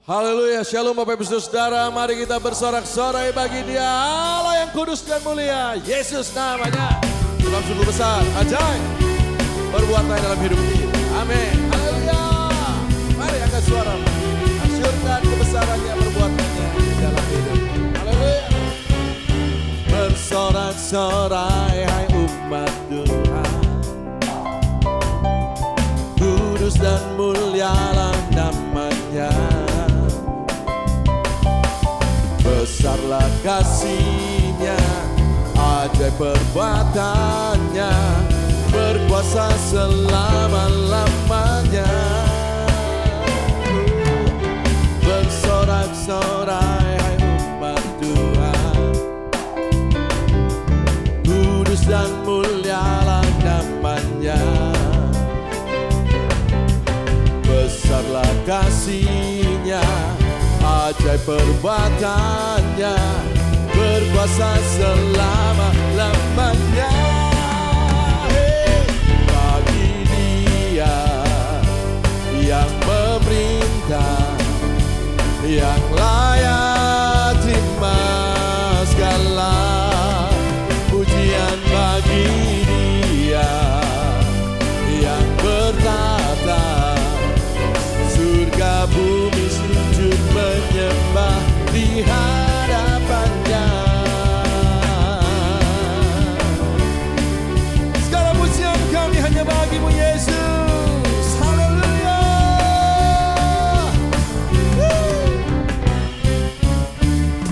Haleluya, shalom Bapak Ibu Saudara, mari kita bersorak-sorai bagi Dia Allah yang kudus dan mulia, Yesus namanya. Sebab sungguh besar, ajaib perbuatan dalam hidup kita. Amin. Haleluya. Mari angkat suara, asyurkan kebesarannya, perbuatannya di dalam hidup. Haleluya. Bersorak-sorai hai umat Tuhan, kudus dan mulialah namanya. Besarlah kasih-Nya, ajaib perbuatannya, berkuasa selama-lamanya. Bersorak-sorai hai umat Tuhan, kudus dan mulialah namanya. Besarlah kasih-Nya, ajaib perbuatannya, berkuasa selama-lamanya. Bagi Dia yang memerintah, yang layak terima segala pujian. Bagi Dia yang bertata, surga bumi sujud menyembah di hadapannya. Segala pujian kami hanya bagimu Yesus. Haleluya.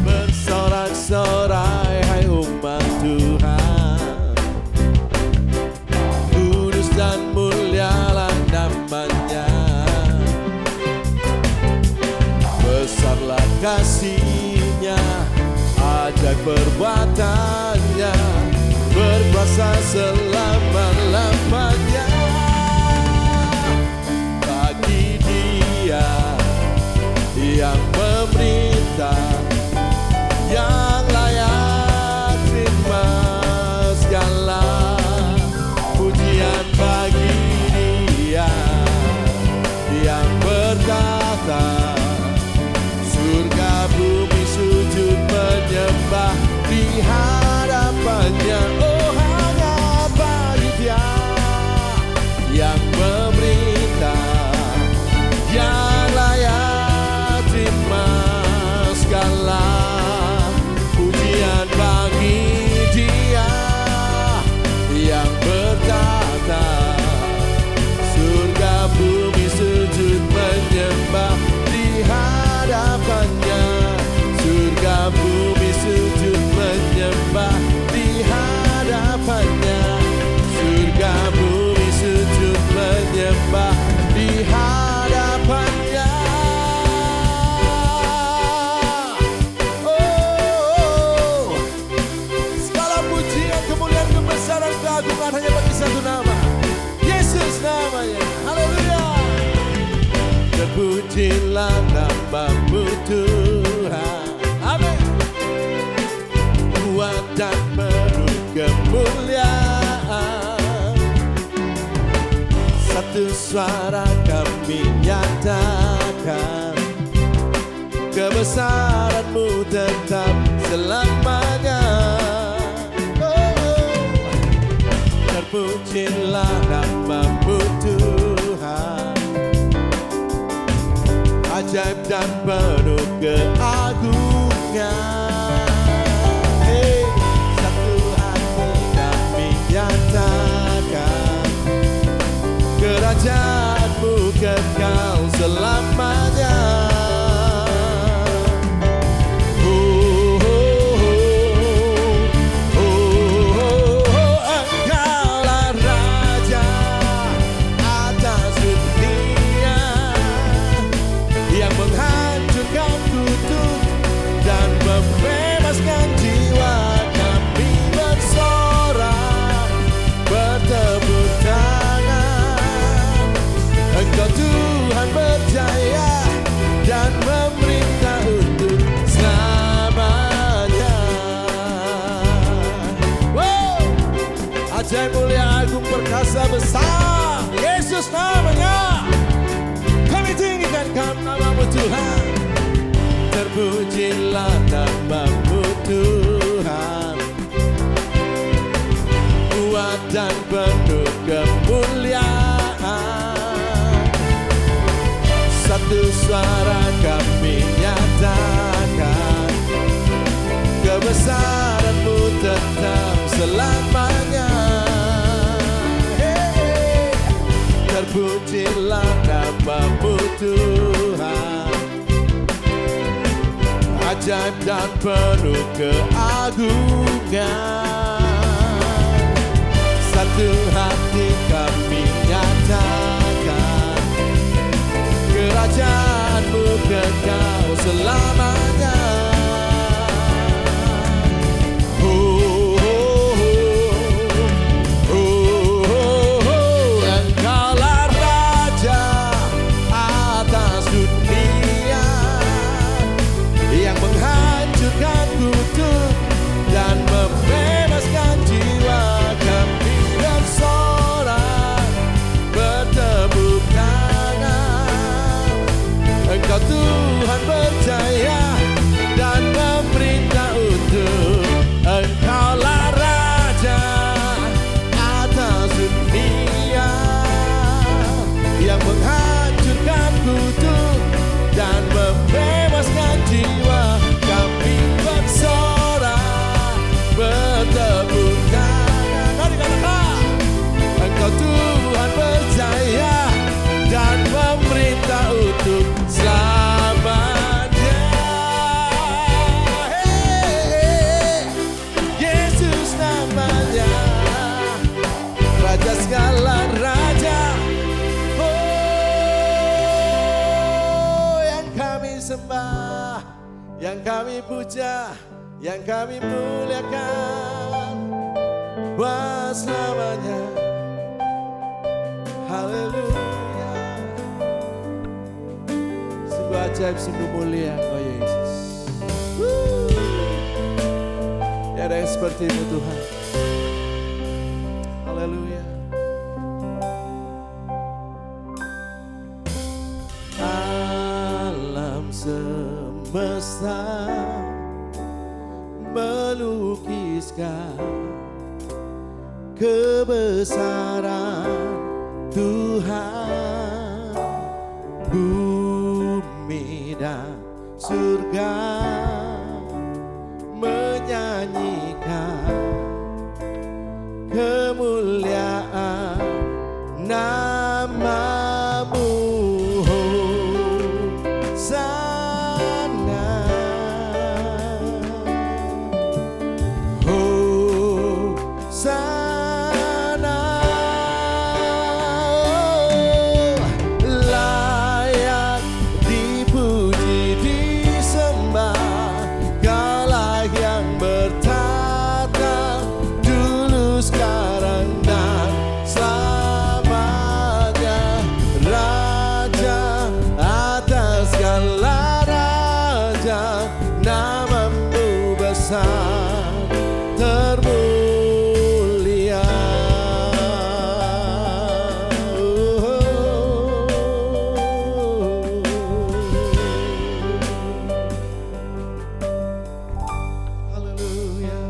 Bersorak-sorai hai umat Tuhan, kudus dan mulialah namanya. Besarlah kasih-Nya, ajaib perbuatannya, berkuasa selama-lamanya. Bagi Dia yang memerintah, yang layak terima segala pujian. Bagi Dia yang bertata, surga bumi sujud menyembah di hadapannya. Oh, hanya bagi Dia yang memerintah, yang layak terima segala pujian. Bagi Dia yang bertata, surga bumi sujud menyembah di hadapannya. Surga bumi sujud menyembah di hadapannya. Surga bumi sujud menyembah di hadapannya. Oh, segala pujian, kemuliaan, kebesaran, keagungan hanya bagi satu nama, Yesus namanya. Haleluya. Terpujilah nama-Mu Tuhan. Amin. Kuat dan penuh kemuliaan, satu suara kami nyatakan, kebesaran-Mu tetap selamanya. Oh, terpujilah nama-Mu Tuhan, ajaib dan penuh keagungan. Satu hati kami nyatakan, kerajaan-Mu kekal selamanya. Engkaulah Raja atas dunia, yang menghancurkan kutuk dan membebaskan jiwa. Kami bersorak, bertepuk tangan, Engkau Tuhan berjaya. Terpujilah nama-Mu Tuhan, kuat dan penuh kemuliaan. Satu suara kami nyatakan, kebesaran-Mu tetap selamanya. Terpujilah nama-Mu Tuhan, ajaib dan penuh keagungan. Satu hati kami nyatakan, kerajaan-Mu kekal selamanya. Menghancurkan kutuk dan membebaskan jiwa kami bersorak bertepuk tangan. Engkau Tuhan berjaya dan memerintah utuh. Engkaulah Raja atas dunia yang menghancurkan kutuk dan membebaskan jiwa. Kami bersorak bertepuk tangan. Mari katakan, Engkau Tuhan berjaya dan memerintah untuk selamanya. Yesus namanya, Raja segala raja. Oh, yang kami sembah, yang kami puja, yang kami muliakan buat selamanya. Haleluya. Sungguh ajaib, sungguh mulia Engkau Yesus. Tiada yang seperti-Mu Tuhan. Haleluya. Alam semesta melukiskan kebesaran Tuhan. Bumi dan surga menyanyikan kemuliaan nama-Mu. Nama-Mu besar termulia. Haleluya.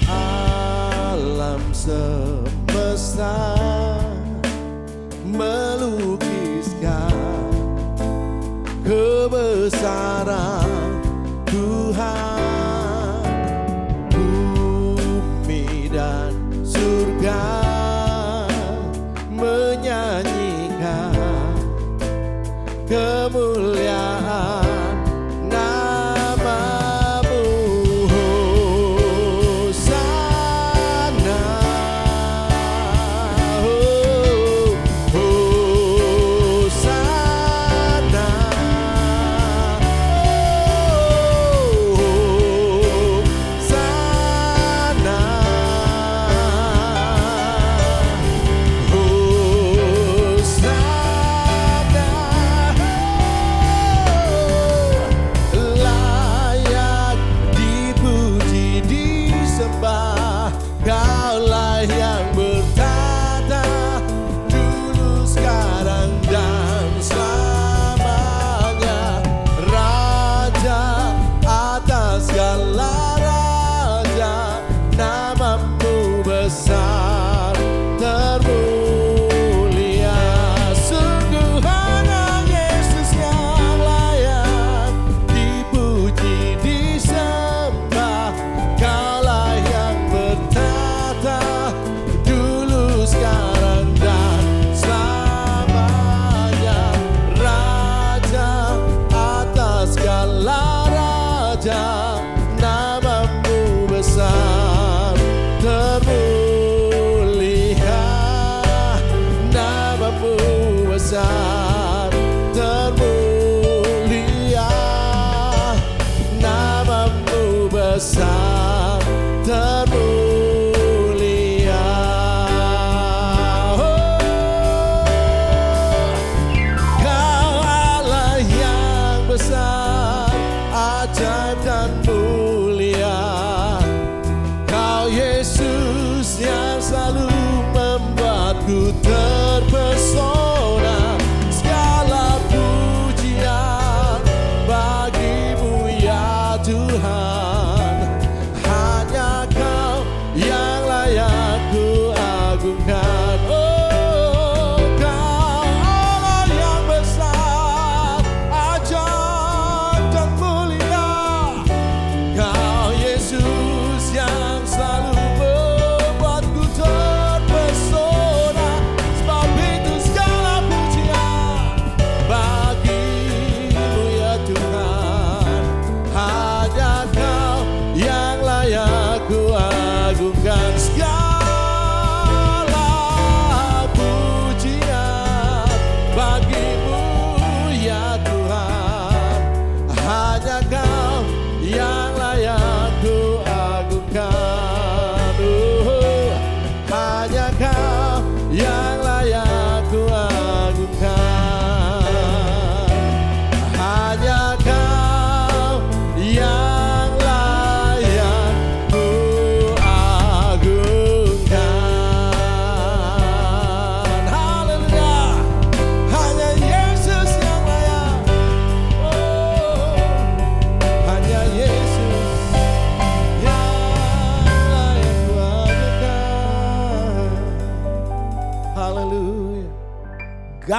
Alam semesta melukiskan kebesaran Tuhan. Bumi dan surga menyanyikan kemuliaan nama-Mu. Hosana, Hosana.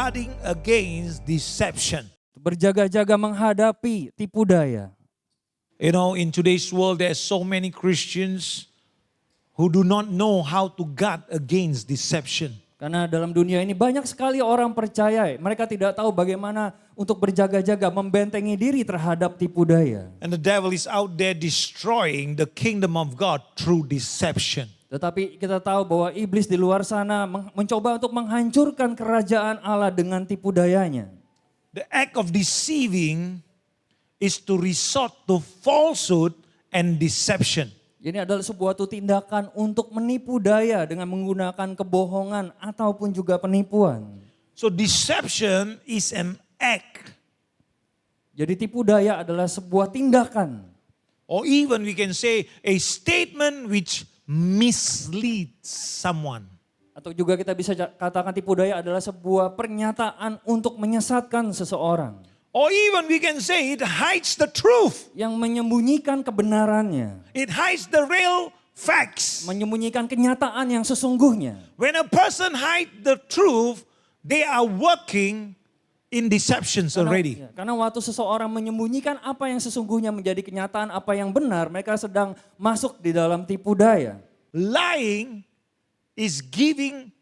guarding against deception. Berjaga-jaga menghadapi tipu daya. You know, in today's world, there are so many Christians who do not know how to guard against deception. Karena dalam dunia ini banyak sekali orang percaya, mereka tidak tahu bagaimana untuk berjaga-jaga membentengi diri terhadap tipu daya. And the devil is out there destroying the kingdom of God through deception. Tetapi kita tahu bahwa iblis di luar sana mencoba untuk menghancurkan kerajaan Allah dengan tipu dayanya. The act of deceiving is to resort to falsehood and deception. Ini adalah sebuah tindakan untuk menipu daya dengan menggunakan kebohongan ataupun juga penipuan. So deception is an act, Jadi tipu daya adalah sebuah tindakan. or even we can say a statement which misleads someone. Atau juga kita bisa katakan tipu daya adalah sebuah pernyataan untuk menyesatkan seseorang. Or even we can say it hides the truth. Yang menyembunyikan kebenarannya. It hides the real facts. Menyembunyikan kenyataan yang sesungguhnya. When a person hides the truth, they are working in deceptions already. Karena waktu seseorang menyembunyikan apa yang sesungguhnya menjadi kenyataan, apa yang benar, mereka sedang masuk di dalam tipu daya. Lying is giving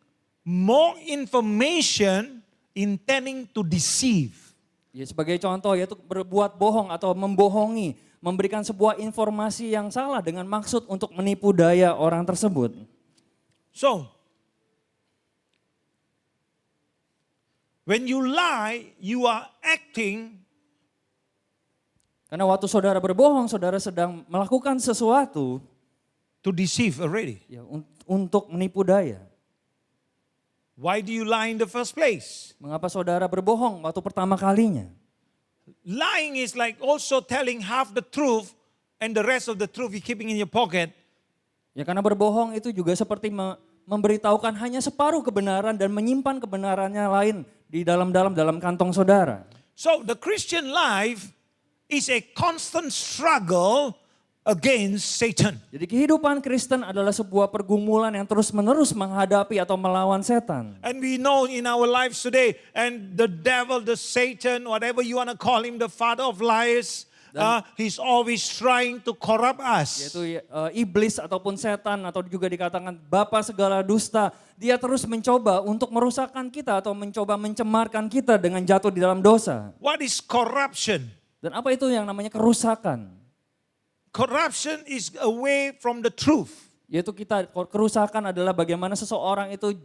more information intending to deceive. Ya, sebagai contoh yaitu berbuat bohong atau membohongi, memberikan sebuah informasi yang salah dengan maksud untuk menipu daya orang tersebut. So, when you lie, you are acting. Karena waktu saudara berbohong, saudara sedang melakukan sesuatu To deceive already. ya, untuk menipu daya. Why do you lie in the first place? Mengapa saudara berbohong waktu pertama kalinya? Lying is like also telling half the truth and the rest of the truth you keeping in your pocket. Ya karena berbohong itu juga seperti memberitahukan hanya separuh kebenaran dan menyimpan kebenarannya lain di dalam kantong saudara. So the Christian life is a constant struggle against Satan. Jadi kehidupan Kristen adalah sebuah pergumulan yang terus-menerus menghadapi atau melawan setan. And we know in our lives today, and the devil, the Satan, whatever you want to call him, the father of lies, he's always trying to corrupt us. Yaitu iblis ataupun setan atau juga dikatakan bapa segala dusta. Dia terus mencoba untuk merusakkan kita atau mencoba mencemarkan kita dengan jatuh di dalam dosa. What is corruption? Dan apa itu yang namanya kerusakan? Corruption is away from the truth. Yaitu kerusakan adalah bagaimana seseorang itu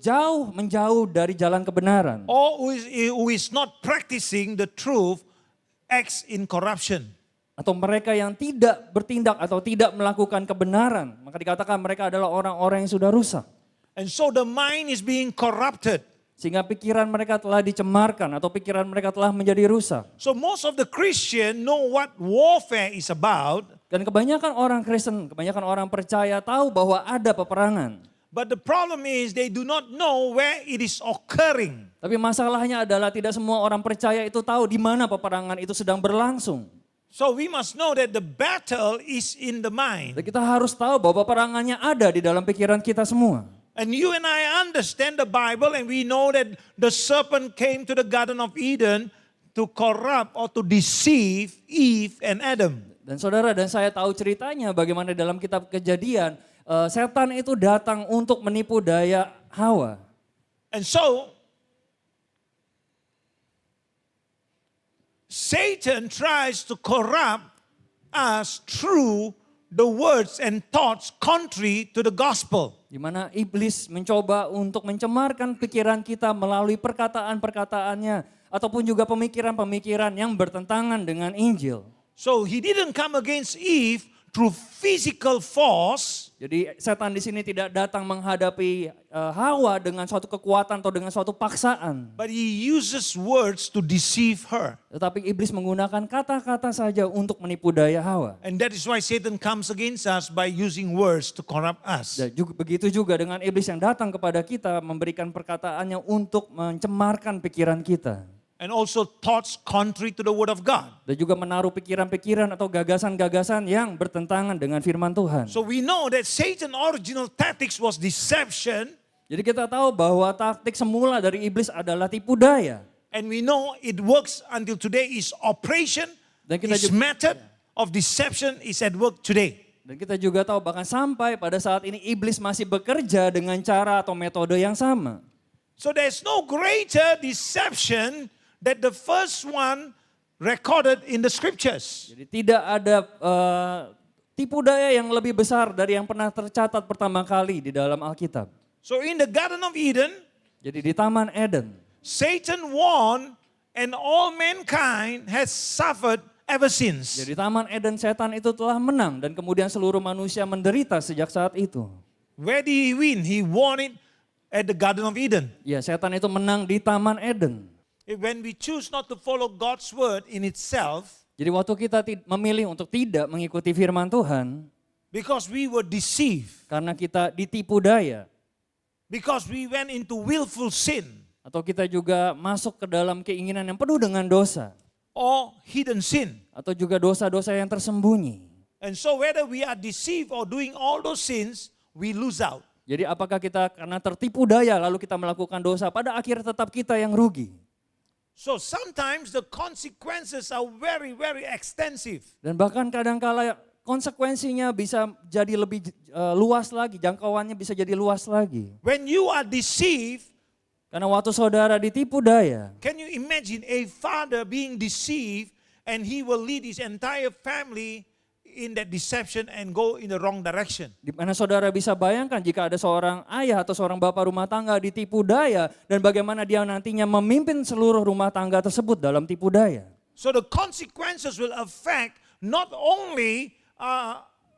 menjauh dari jalan kebenaran. Or who is not practicing the truth acts in corruption. Atau mereka yang tidak bertindak atau tidak melakukan kebenaran. Maka dikatakan mereka adalah orang-orang yang sudah rusak. And so the mind is being corrupted. Sehingga pikiran mereka telah dicemarkan atau pikiran mereka telah menjadi rusak. So most of the Christian know what warfare is about. Dan kebanyakan orang Kristen, kebanyakan orang percaya tahu bahwa ada peperangan. But the problem is they do not know where it is occurring. Tapi masalahnya adalah tidak semua orang percaya itu tahu di mana peperangan itu sedang berlangsung. So we must know that the battle is in the mind. Dan kita harus tahu bahwa peperangannya ada di dalam pikiran kita semua. And you and I understand the Bible and we know that the serpent came to the Garden of Eden to corrupt or to deceive Eve and Adam. Dan saudara dan saya tahu ceritanya bagaimana dalam kitab Kejadian setan itu datang untuk menipu daya Hawa. And so Satan tries to corrupt us through the words and thoughts contrary to the gospel. Di mana iblis mencoba untuk mencemarkan pikiran kita melalui perkataan-perkataannya ataupun juga pemikiran-pemikiran yang bertentangan dengan Injil. So he didn't come against Eve through physical force. Jadi setan di sini tidak datang menghadapi Hawa dengan suatu kekuatan atau dengan suatu paksaan. But he uses words to deceive her. Tetapi iblis menggunakan kata-kata saja untuk menipu daya Hawa. And that is why Satan comes against us by using words to corrupt us. Dan begitu juga dengan iblis yang datang kepada kita memberikan perkataannya untuk mencemarkan pikiran kita. And also thoughts contrary to the word of God. Dan juga menaruh pikiran-pikiran atau gagasan-gagasan yang bertentangan dengan firman Tuhan. So we know that Satan's original tactics was deception. Jadi kita tahu bahwa taktik semula dari iblis adalah tipu daya. And we know it works until today. Its operation, Dan kita its juga- method of deception is at work today. Dan kita juga tahu bahkan sampai pada saat ini iblis masih bekerja dengan cara atau metode yang sama. So there's no greater deception that the first one recorded in the scriptures. Jadi tidak ada tipu daya yang lebih besar dari yang pernah tercatat pertama kali di dalam Alkitab. So in the Garden of Eden, Jadi di Taman Eden, Satan won and all mankind has suffered ever since. jadi Taman Eden setan itu telah menang dan kemudian seluruh manusia menderita sejak saat itu. Where did he win? He won it at the Garden of Eden. Ya, setan itu menang di Taman Eden. When we choose not to follow God's word in itself, Jadi waktu kita memilih untuk tidak mengikuti firman Tuhan, because we were deceived, karena kita ditipu daya, because we went into willful sin atau kita juga masuk ke dalam keinginan yang penuh dengan dosa, or hidden sin. atau juga dosa-dosa yang tersembunyi. And so whether we are deceived or doing all those sins, we lose out. Jadi apakah kita karena tertipu daya lalu kita melakukan dosa, pada akhirnya tetap kita yang rugi. So sometimes the consequences are very, very extensive. Dan bahkan kadangkala konsekuensinya bisa jadi lebih luas lagi, jangkauannya bisa jadi luas lagi. When you are deceived, Karena waktu saudara ditipu daya, can you imagine a father being deceived and he will lead his entire family in that deception and go in the wrong direction? di mana saudara bisa bayangkan jika ada seorang ayah atau seorang bapak rumah tangga ditipu daya dan bagaimana dia nantinya memimpin seluruh rumah tangga tersebut dalam tipu daya. So the consequences will affect not only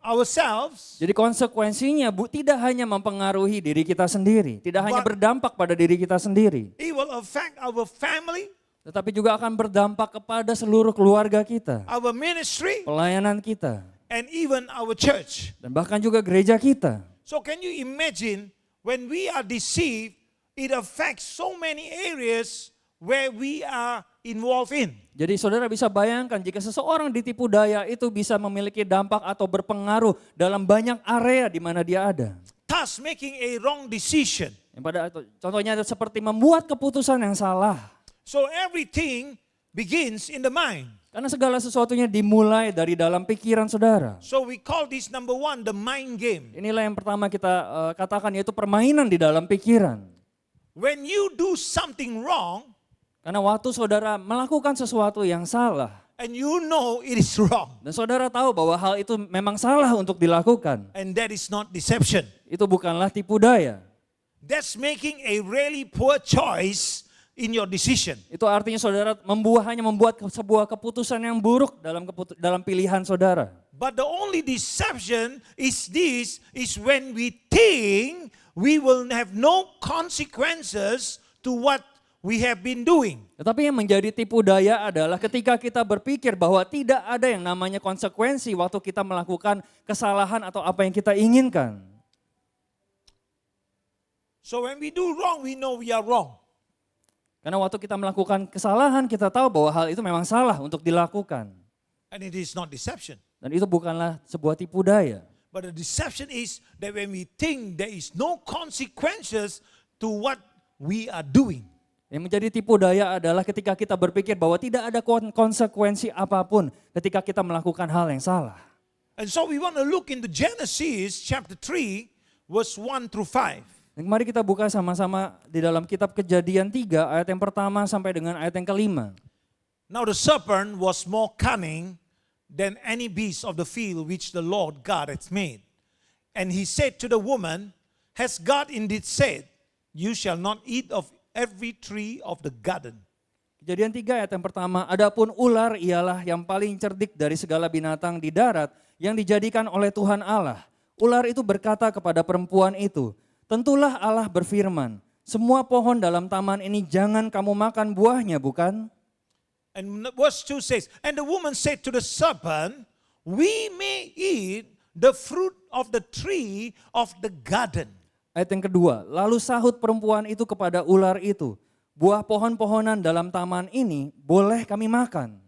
ourselves, Jadi konsekuensinya tidak hanya mempengaruhi diri kita sendiri, tidak hanya berdampak pada diri kita sendiri, it will affect our family, tetapi juga akan berdampak kepada seluruh keluarga kita, our ministry, pelayanan kita, and even our church. dan bahkan juga gereja kita. So can you imagine when we are deceived, it affects so many areas where we are involved in. Jadi saudara bisa bayangkan jika seseorang ditipu daya itu bisa memiliki dampak atau berpengaruh dalam banyak area di mana dia ada. Thus making a wrong decision. Yang contohnya seperti membuat keputusan yang salah. So everything begins in the mind. Karena segala sesuatunya dimulai dari dalam pikiran saudara. So we call this number one, the mind game. Inilah yang pertama kita katakan, yaitu permainan di dalam pikiran. When you do something wrong, Karena waktu saudara melakukan sesuatu yang salah, and you know it is wrong, dan saudara tahu bahwa hal itu memang salah untuk dilakukan, and that is not deception. itu bukanlah tipu daya. That's making a really poor choice in your decision. Itu artinya saudara hanya membuat sebuah keputusan yang buruk dalam pilihan saudara. But the only deception is when we think we will have no consequences to what we have been doing. Tetapi yang menjadi tipu daya adalah ketika kita berpikir bahwa tidak ada yang namanya konsekuensi waktu kita melakukan kesalahan atau apa yang kita inginkan. So when we do wrong, we know we are wrong. Karena waktu kita melakukan kesalahan, kita tahu bahwa hal itu memang salah untuk dilakukan. And it is not deception. Dan itu bukanlah sebuah tipu daya. But the deception is that when we think there is no consequences to what we are doing. Yang menjadi tipu daya adalah ketika kita berpikir bahwa tidak ada konsekuensi apapun ketika kita melakukan hal yang salah. And so we want to look into Genesis chapter 3 verse 1 through 5. Dan mari kita buka sama-sama di dalam kitab Kejadian 3 ayat yang pertama sampai dengan ayat yang kelima. Now the serpent was more cunning than any beast of the field which the Lord God hath made. And he said to the woman, has God indeed said, you shall not eat of every tree of the garden? Kejadian 3 ayat yang pertama, adapun ular ialah yang paling cerdik dari segala binatang di darat yang dijadikan oleh Tuhan Allah. Ular itu berkata kepada perempuan itu, tentulah Allah berfirman, semua pohon dalam taman ini jangan kamu makan buahnya, bukan? And verse 2 says, and the woman said to the serpent, we may eat the fruit of the tree of the garden. Ayat yang kedua, lalu sahut perempuan itu kepada ular itu, buah pohon-pohonan dalam taman ini boleh kami makan.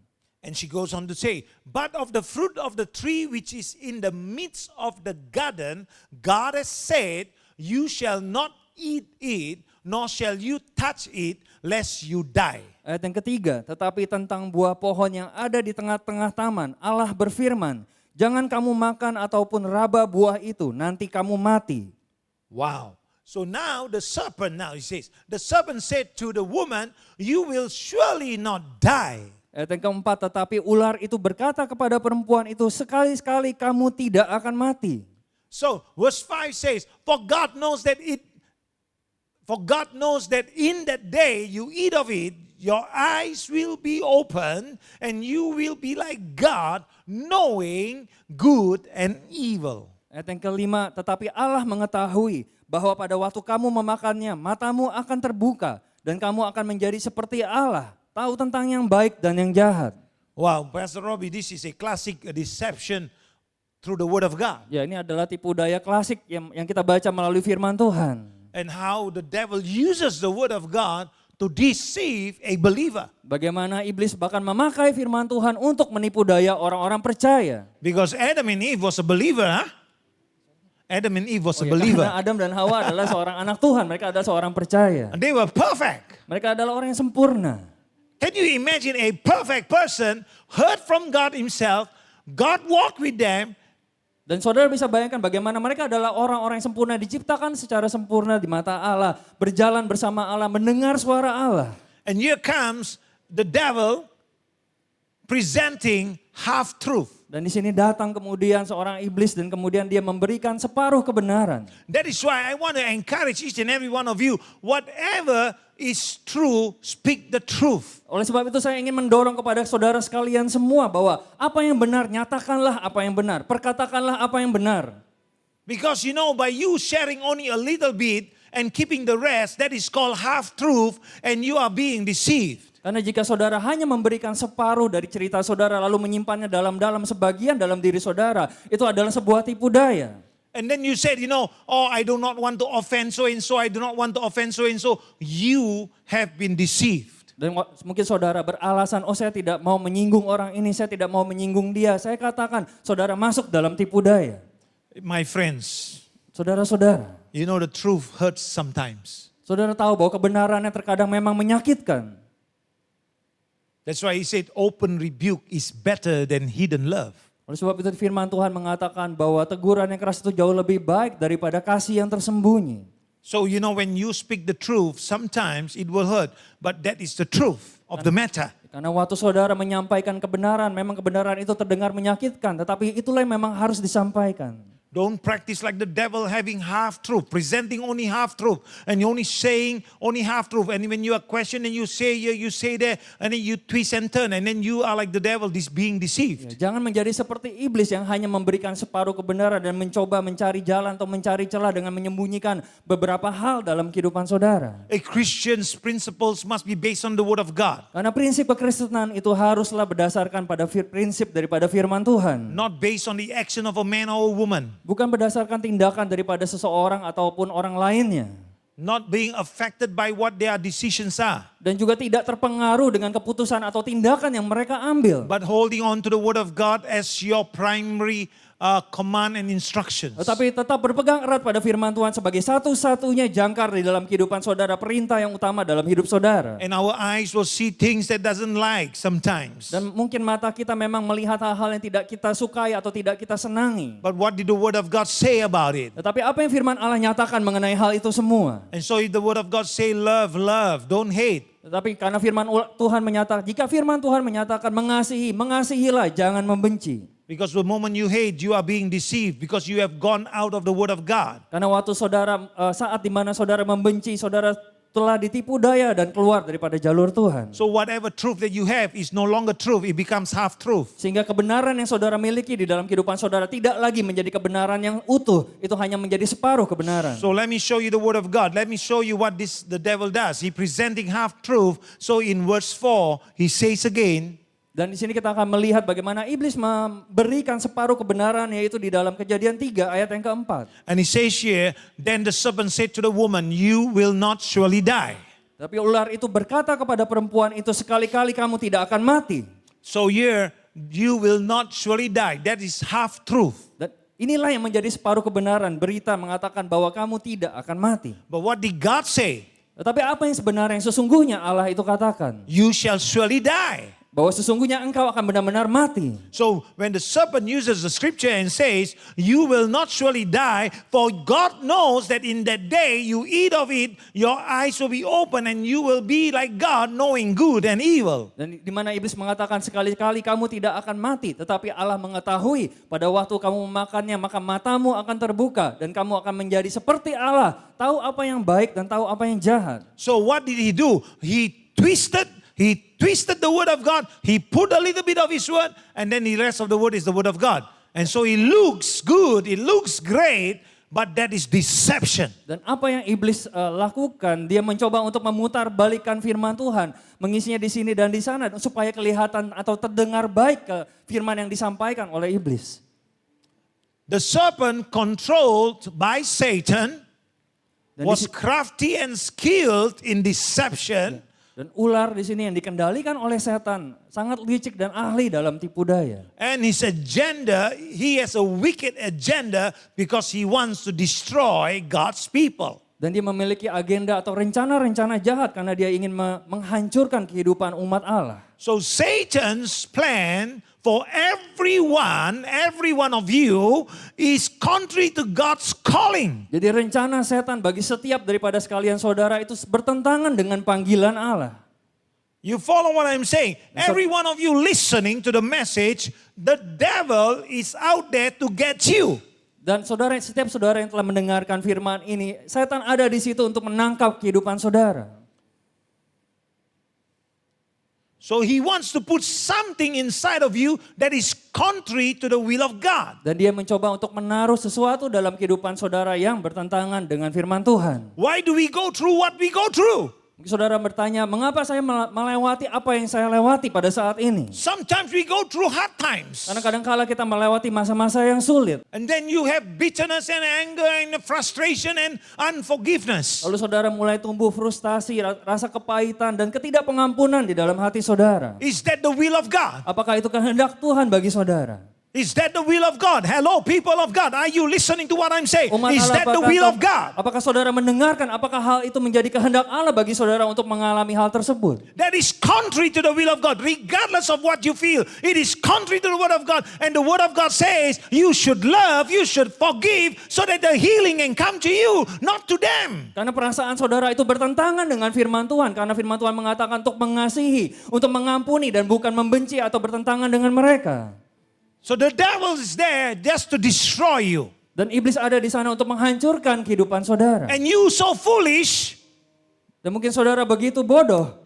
And she goes on to say, but of the fruit of the tree which is in the midst of the garden, God has said, you shall not eat it, nor shall you touch it, lest you die. Ayat yang ketiga, tetapi tentang buah pohon yang ada di tengah-tengah taman, Allah berfirman, jangan kamu makan ataupun raba buah itu, nanti kamu mati. Wow. So now the serpent, now he says, the serpent said to the woman, you will surely not die. Ayat yang keempat, tetapi ular itu berkata kepada perempuan itu, sekali-sekali kamu tidak akan mati. So verse 5 says, for God knows that in that day you eat of it, your eyes will be open and you will be like God, knowing good and evil. Ayat yang kelima, tetapi Allah mengetahui bahwa pada waktu kamu memakannya, matamu akan terbuka dan kamu akan menjadi seperti Allah, tahu tentang yang baik dan yang jahat. Wow, Pastor Robbie, this is a classic deception through the word of God. Ya, ini adalah tipu daya klasik yang kita baca melalui firman Tuhan. And how the devil uses the word of God to deceive a believer. Bagaimana iblis bahkan memakai firman Tuhan untuk menipu daya orang-orang percaya. Because Adam and Eve was a believer, huh? Adam and Eve was a Ya, believer. karena Adam dan Hawa adalah seorang anak Tuhan, mereka adalah seorang percaya. And they were perfect. Mereka adalah orang yang sempurna. Can you imagine a perfect person heard from God himself, God walked with them, Dan saudara bisa bayangkan bagaimana mereka adalah orang-orang yang sempurna, diciptakan secara sempurna di mata Allah, berjalan bersama Allah, mendengar suara Allah. and here comes the devil presenting half-truth. Dan di sini datang kemudian seorang iblis dan kemudian dia memberikan separuh kebenaran. That is why I want to encourage each and every one of you, whatever is true, speak the truth. Oleh sebab itu saya ingin mendorong kepada saudara sekalian semua bahwa apa yang benar, nyatakanlah apa yang benar, perkatakanlah apa yang benar. Because you know, by you sharing only a little bit and keeping the rest, that is called half-truth, and you are being deceived. Karena jika saudara hanya memberikan separuh dari cerita saudara lalu menyimpannya dalam sebagian dalam diri saudara, itu adalah sebuah tipu daya. And then you said, you know, oh, I do not want to offend so and so, I do not want to offend so and so. You have been deceived. Dan mungkin saudara beralasan, oh saya tidak mau menyinggung orang ini, saya tidak mau menyinggung dia. Saya katakan, saudara masuk dalam tipu daya. My friends, Saudara-saudara, you know the truth hurts sometimes. saudara tahu bahwa kebenarannya terkadang memang menyakitkan. That's why he said open rebuke is better than hidden love. Oleh sebab itu firman Tuhan mengatakan bahwa teguran yang keras itu jauh lebih baik daripada kasih yang tersembunyi. So you know when you speak the truth, sometimes it will hurt. But that is the truth of the matter. Karena waktu saudara menyampaikan kebenaran, memang kebenaran itu terdengar menyakitkan. Tetapi itulah yang memang harus disampaikan. Don't practice like the devil having half-truth, presenting only half-truth, and you only saying only half-truth. And when you are questioned and you say here, you say there, and then you twist and turn, and then you are like the devil being deceived. Ya, jangan menjadi seperti iblis yang hanya memberikan separuh kebenaran dan mencoba mencari jalan atau mencari celah dengan menyembunyikan beberapa hal dalam kehidupan saudara. A Christian's principles must be based on the word of God. Karena prinsip kekristenan itu haruslah berdasarkan pada prinsip daripada firman Tuhan. Not based on the action of a man or a woman. Bukan berdasarkan tindakan daripada seseorang ataupun orang lainnya. Not being affected by what their decisions are. Dan juga tidak terpengaruh dengan keputusan atau tindakan yang mereka ambil. But holding on to the word of God as your primary command and instructions. Tetapi tetap berpegang erat pada firman Tuhan sebagai satu-satunya jangkar di dalam kehidupan saudara, perintah yang utama dalam hidup saudara. And our eyes will see things that doesn't like sometimes. Dan mungkin mata kita memang melihat hal-hal yang tidak kita sukai atau tidak kita senangi. But what did the word of God say about it? Tetapi apa yang firman Allah nyatakan mengenai hal itu semua? And so if the word of God say love, love, don't hate. Tetapi karena firman Tuhan menyatakan, jika firman Tuhan menyatakan mengasihi, mengasihilah, jangan membenci. Because the moment you hate, you are being deceived because you have gone out of the word of God. Karena waktu saudara, saat dimana saudara membenci, saudara telah ditipu daya dan keluar daripada jalur Tuhan. So whatever truth that you have is no longer truth, it becomes half truth. Sehingga kebenaran yang saudara miliki di dalam kehidupan saudara tidak lagi menjadi kebenaran yang utuh. Itu hanya menjadi separuh kebenaran. So let me show you the word of God. Let me show you what the devil does. He presenting half truth. So in verse 4, he says again, Dan di sini kita akan melihat bagaimana iblis memberikan separuh kebenaran, yaitu di dalam Kejadian 3 ayat yang keempat. and he says here, then the serpent said to the woman, you will not surely die. Tapi ular itu berkata kepada perempuan itu, sekali-kali kamu tidak akan mati. So here, you will not surely die. That is half truth. Dan inilah yang menjadi separuh kebenaran. Berita mengatakan bahwa kamu tidak akan mati. But what did God say? Tetapi apa yang sebenarnya yang sesungguhnya Allah itu katakan? You shall surely die. Bahwa sesungguhnya engkau akan benar-benar mati. So when the serpent uses the scripture and says, you will not surely die, for God knows that in that day you eat of it, your eyes will be open and you will be like God, knowing good and evil. Dan di mana iblis mengatakan sekali-kali kamu tidak akan mati, tetapi Allah mengetahui pada waktu kamu memakannya maka matamu akan terbuka dan kamu akan menjadi seperti Allah, tahu apa yang baik dan tahu apa yang jahat. So what did he do? He twisted the word of God. He put a little bit of his word, and then the rest of the word is the word of God. And so it looks good, it looks great, but that is deception. Dan apa yang iblis lakukan, dia mencoba untuk memutar balikan firman Tuhan, mengisinya di sini dan di sana supaya kelihatan atau terdengar baik ke firman yang disampaikan oleh iblis. The serpent controlled by Satan Dan was crafty and skilled in deception. Dan ular di sini yang dikendalikan oleh setan sangat licik dan ahli dalam tipu daya. And his agenda, he has a wicked agenda because he wants to destroy God's people. Dan dia memiliki agenda atau rencana-rencana jahat karena dia ingin menghancurkan kehidupan umat Allah. So Satan's plan for every one of you is contrary to God's calling. Jadi rencana setan bagi setiap daripada sekalian saudara itu bertentangan dengan panggilan Allah. You follow what I'm saying? Every one of you listening to the message, the devil is out there to get you. Dan setiap saudara yang telah mendengarkan firman ini, setan ada di situ untuk menangkap kehidupan saudara. So he wants to put something inside of you that is contrary to the will of God. Dan dia mencoba untuk menaruh sesuatu dalam kehidupan saudara yang bertentangan dengan firman Tuhan. Why do we go through what we go through? Mungkin saudara bertanya, mengapa saya melewati apa yang saya lewati pada saat ini? Sometimes we go through hard times. Karena kadang-kala kita melewati masa-masa yang sulit. And then you have bitterness and anger and frustration and unforgiveness. Lalu saudara mulai tumbuh frustasi, rasa kepahitan dan ketidakpengampunan di dalam hati saudara. Is that the will of God? Apakah itu kehendak Tuhan bagi saudara? Is that the will of God? Hello, people of God. Are you listening to what I'm saying? Is that the will of God? Apakah saudara mendengarkan? Apakah hal itu menjadi kehendak Allah bagi saudara untuk mengalami hal tersebut? That is contrary to the will of God. Regardless of what you feel, it is contrary to the word of God. And the word of God says you should love, you should forgive, so that the healing can come to you, not to them. Karena perasaan saudara itu bertentangan dengan firman Tuhan. Karena firman Tuhan mengatakan untuk mengasihi, untuk mengampuni dan bukan membenci atau bertentangan dengan mereka. So the devil is there just to destroy you. Dan iblis ada di sana untuk menghancurkan kehidupan saudara. And you so foolish, Dan mungkin saudara begitu bodoh,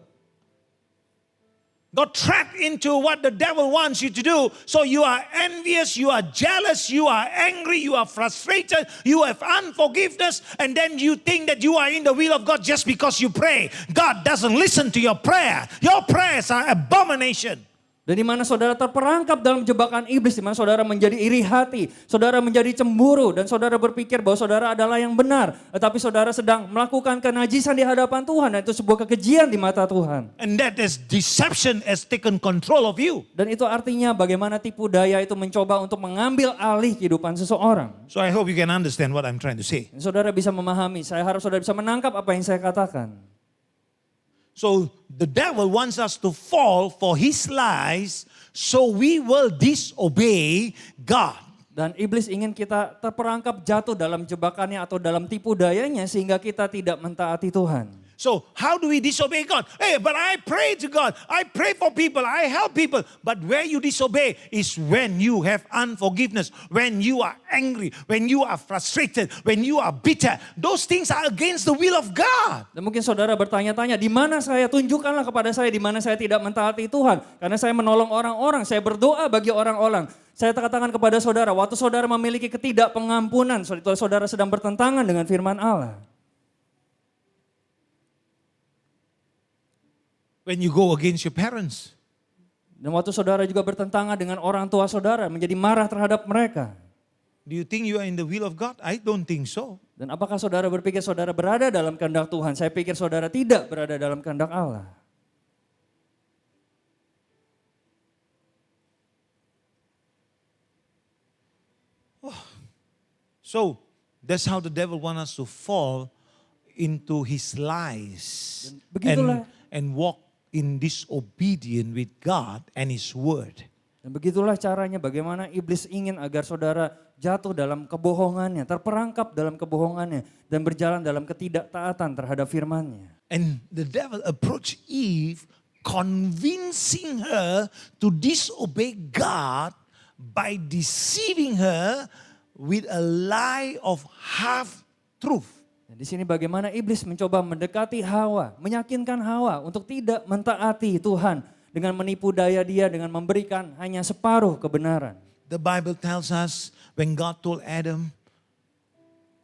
got trapped into what the devil wants you to do. So you are envious, you are jealous, you are angry, you are frustrated, you have unforgiveness, and then you think that you are in the will of God just because you pray. God doesn't listen to your prayer. Your prayers are abomination. dan di mana saudara terperangkap dalam jebakan iblis, di mana saudara menjadi iri hati, saudara menjadi cemburu, dan saudara berpikir bahwa saudara adalah yang benar, tetapi saudara sedang melakukan kenajisan di hadapan Tuhan, dan itu sebuah kekejian di mata Tuhan. And that is deception has taken control of you. Dan itu artinya bagaimana tipu daya itu mencoba untuk mengambil alih kehidupan seseorang. So I hope you can understand what I'm trying to say. Dan saudara bisa memahami, saya harap saudara bisa menangkap apa yang saya katakan. So the devil wants us to fall for his lies, so we will disobey God. Dan iblis ingin kita terperangkap jatuh dalam jebakannya atau dalam tipu dayanya sehingga kita tidak mentaati Tuhan. So how do we disobey God? Hey, but I pray to God. I pray for people. I help people. But where you disobey is when you have unforgiveness, when you are angry, when you are frustrated, when you are bitter. Those things are against the will of God. Dan mungkin saudara bertanya-tanya, di mana saya, tunjukkanlah kepada saya di mana saya tidak mentaati Tuhan. Karena saya menolong orang-orang, saya berdoa bagi orang-orang. Saya katakan kepada saudara, waktu saudara memiliki ketidakpengampunan, saudara sedang bertentangan dengan firman Allah. When you go against your parents. Dan waktu saudara juga bertentangan dengan orang tua saudara, menjadi marah terhadap mereka. Do you think you are in the will of God? I don't think so. Dan apakah saudara berpikir saudara berada dalam kehendak Tuhan? Saya pikir saudara tidak berada dalam kehendak Allah. So that's how the devil wants us to fall into his lies begitulah. and walk in disobedience with God and his word. Dan begitulah caranya bagaimana iblis ingin agar saudara jatuh dalam kebohongannya, terperangkap dalam kebohongannya, dan berjalan dalam ketidaktaatan terhadap firman-Nya. And the devil approached Eve, convincing her to disobey God by deceiving her with a lie of half truth. Dan di sini bagaimana iblis mencoba mendekati Hawa, meyakinkan Hawa untuk tidak mentaati Tuhan dengan menipu daya dia dengan memberikan hanya separuh kebenaran. The Bible tells us when God told Adam,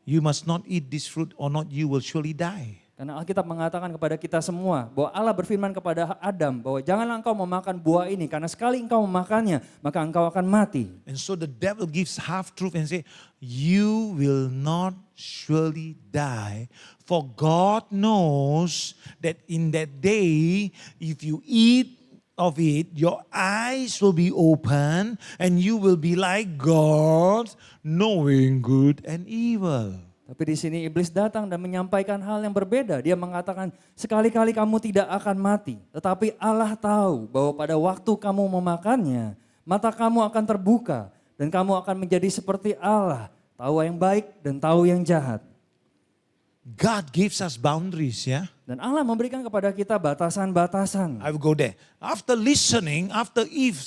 you must not eat this fruit or not you will surely die. Karena Alkitab mengatakan kepada kita semua bahwa Allah berfirman kepada Adam bahwa janganlah engkau memakan buah ini karena sekali engkau memakannya maka engkau akan mati. And so the devil gives half truth and say, you will not surely die. For God knows that in that day, if you eat of it, your eyes will be open and you will be like God, knowing good and evil. Tapi di sini iblis datang dan menyampaikan hal yang berbeda. Dia mengatakan sekali-kali kamu tidak akan mati. Tetapi Allah tahu bahwa pada waktu kamu memakannya, mata kamu akan terbuka. Dan kamu akan menjadi seperti Allah. Tahu yang baik dan tahu yang jahat. God gives us boundaries, yeah? Dan Allah memberikan kepada kita batasan-batasan. I will go there. After Eve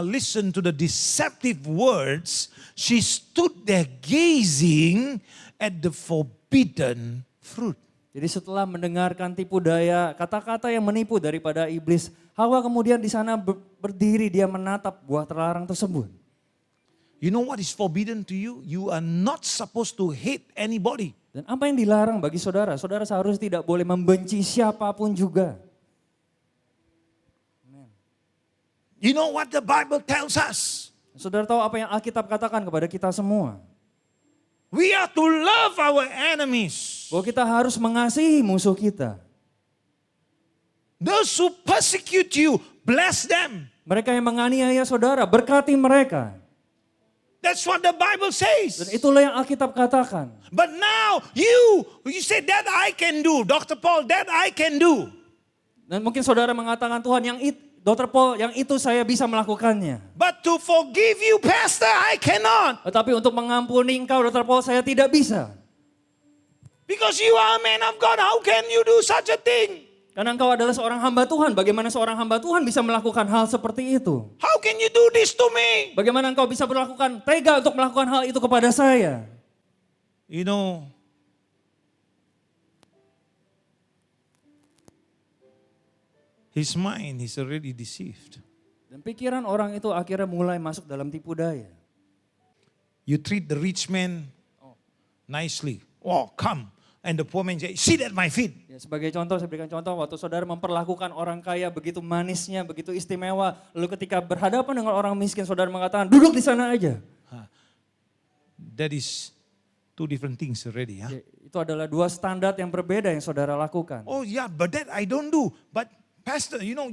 listened to the deceptive words, she stood there gazing at the forbidden fruit. Jadi setelah mendengarkan tipu daya, kata-kata yang menipu daripada iblis, Hawa kemudian di sana berdiri, dia menatap buah terlarang tersebut. You know what is forbidden to you? You are not supposed to hate anybody. Dan apa yang dilarang bagi saudara? Saudara seharusnya tidak boleh membenci siapapun juga. You know what the Bible tells us? Saudara tahu apa yang Alkitab katakan kepada kita semua? We are to love our enemies. Bahwa kita harus mengasihi musuh kita. Those who persecute you, bless them. Mereka yang menganiaya saudara, berkati mereka. That's what the Bible says. Dan itulah yang Alkitab katakan. But now you say that I can do, Dr. Paul, that I can do. Dan mungkin saudara mengatakan Tuhan yang Dr. Paul yang itu saya bisa melakukannya. But to forgive you, Pastor, I cannot. Tetapi untuk mengampuni engkau Dr. Paul saya tidak bisa. Because you are a man of God, how can you do such a thing? Karena engkau adalah seorang hamba Tuhan. Bagaimana seorang hamba Tuhan bisa melakukan hal seperti itu? How can you do this to me? Bagaimana engkau bisa melakukan tega untuk melakukan hal itu kepada saya? You know, his mind is already deceived. Dan pikiran orang itu akhirnya mulai masuk dalam tipu daya. You treat the rich man nicely. Oh, come. And the poor man say, sit at my feet. Ya, sebagai contoh, saya berikan contoh waktu saudara memperlakukan orang kaya begitu manisnya, begitu istimewa. Lalu ketika berhadapan dengan orang miskin, saudara mengatakan, duduk di sana aja. That is two different things already. Ya, itu adalah dua standar yang berbeda yang saudara lakukan. Oh yeah, but that I don't do. But Pastor, you know,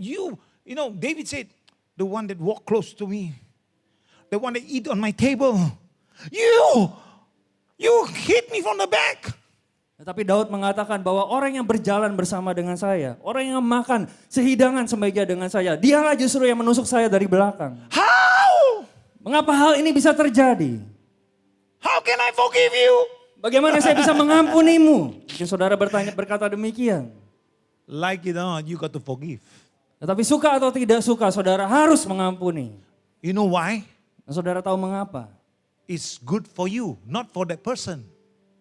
David said, the one that walk close to me, the one that eat on my table, you hit me from the back. Tetapi Daud mengatakan bahwa orang yang berjalan bersama dengan saya, orang yang makan sehidangan semeja dengan saya, dialah justru yang menusuk saya dari belakang. How? Mengapa hal ini bisa terjadi? How can I forgive you? Bagaimana saya bisa mengampunimu? Mungkin saudara berkata demikian. Like it or not, you got to forgive. Tetapi suka atau tidak suka, saudara harus mengampuni. You know why? Dan saudara tahu mengapa? It's good for you, not for that person.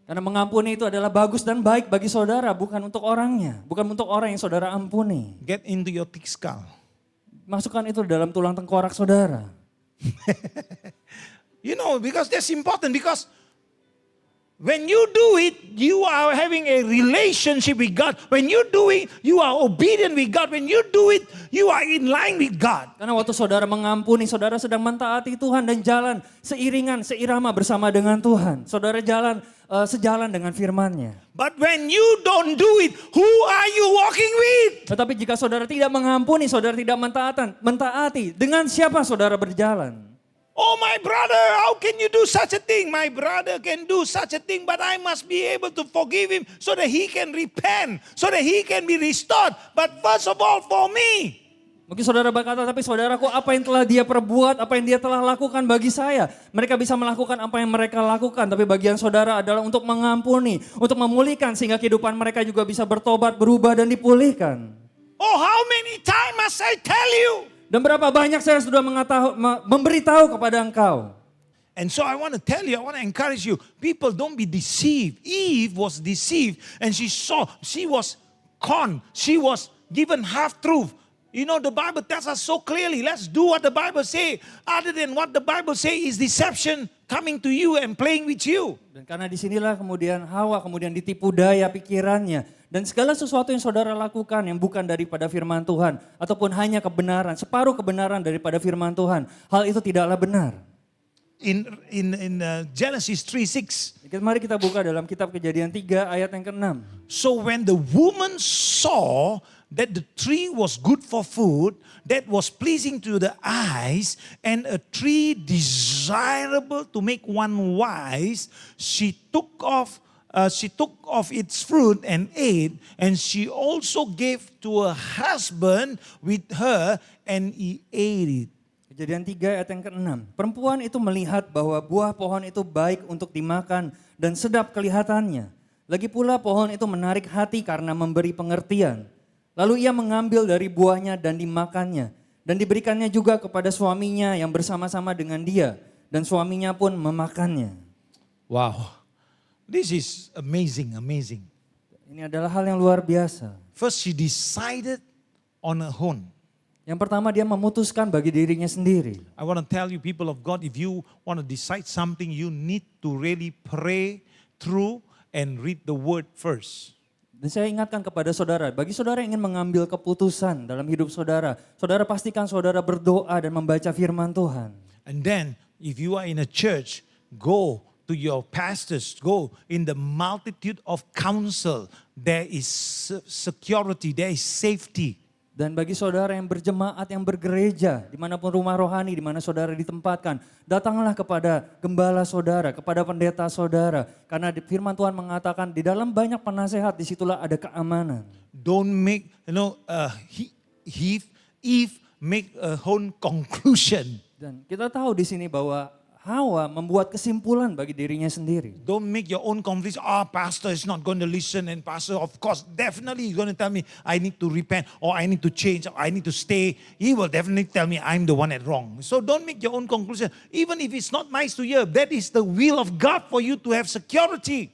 Karena mengampuni itu adalah bagus dan baik bagi saudara, bukan untuk orangnya. Bukan untuk orang yang saudara ampuni. Get into your thick skull. Masukkan itu dalam tulang tengkorak saudara. You know, because that's important. Because when you do it, you are having a relationship with God. When you do it, you are obedient with God. When you do it, you are in line with God. Karena waktu saudara mengampuni, saudara sedang mentaati Tuhan dan jalan seirama bersama dengan Tuhan. Saudara jalan sejalan dengan firman-Nya. But when you don't do it, who are you walking with? Tetapi jika saudara tidak mengampuni, saudara tidak mentaati, dengan siapa saudara berjalan? Oh, my brother, how can you do such a thing? My brother can do such a thing, but I must be able to forgive him so that he can repent, so that he can be restored. But first of all, for me. Mungkin saudara berkata, tapi saudaraku apa yang telah dia perbuat, apa yang dia telah lakukan bagi saya. Mereka bisa melakukan apa yang mereka lakukan, tapi bagian saudara adalah untuk mengampuni, untuk memulihkan sehingga kehidupan mereka juga bisa bertobat, berubah dan dipulihkan. Oh, how many times must I tell you? Dan berapa banyak saya sudah memberitahu kepada engkau. And so I want to tell you, I want to encourage you, people don't be deceived. Eve was deceived and she was conned, she was given half truth. You know, the Bible tells us so clearly, let's do what the Bible say. Other than what the Bible say is deception coming to you and playing with you. Dan karena disinilah kemudian Hawa kemudian ditipu daya pikirannya. Dan segala sesuatu yang saudara lakukan yang bukan daripada firman Tuhan. Ataupun hanya kebenaran, separuh kebenaran daripada firman Tuhan. Hal itu tidaklah benar. In Genesis 3:6. Mari kita buka dalam kitab Kejadian 3 ayat yang ke-6. So when the woman saw that the tree was good for food, that was pleasing to the eyes, and a tree desirable to make one wise, she took of its fruit and ate, and she also gave to her husband with her, and he ate it. Kejadian 3 ayat yang ke-6. Perempuan itu melihat bahwa buah pohon itu baik untuk dimakan dan sedap kelihatannya. Lagi pula pohon itu menarik hati karena memberi pengertian. Lalu ia mengambil dari buahnya dan dimakannya. Dan diberikannya juga kepada suaminya yang bersama-sama dengan dia. Dan suaminya pun memakannya. Wow, this is amazing. Ini adalah hal yang luar biasa. First she decided on her own. Yang pertama dia memutuskan bagi dirinya sendiri. I want to tell you people of God, if you want to decide something, you need to really pray through and read the word first. Dan saya ingatkan kepada saudara, bagi saudara yang ingin mengambil keputusan dalam hidup saudara, saudara pastikan saudara berdoa dan membaca firman Tuhan. And then if you are in a church, go to your pastors, go in the multitude of counsel. There is security, there is safety. Dan bagi saudara yang berjemaat, yang bergereja, dimanapun rumah rohani, dimana saudara ditempatkan, datanglah kepada gembala saudara, kepada pendeta saudara. Karena firman Tuhan mengatakan di dalam banyak penasehat, disitulah ada keamanan. Don't make, Eve make a own conclusion. Dan kita tahu di sini bahwa Hawa membuat kesimpulan bagi dirinya sendiri. Don't make your own conclusion. Pastor is not going to listen, and pastor, of course, definitely he's going to tell me I need to repent, or I need to change, or I need to stay. He will definitely tell me I'm the one at wrong. So don't make your own conclusion. Even if it's not nice to hear, that is the will of God for you to have security.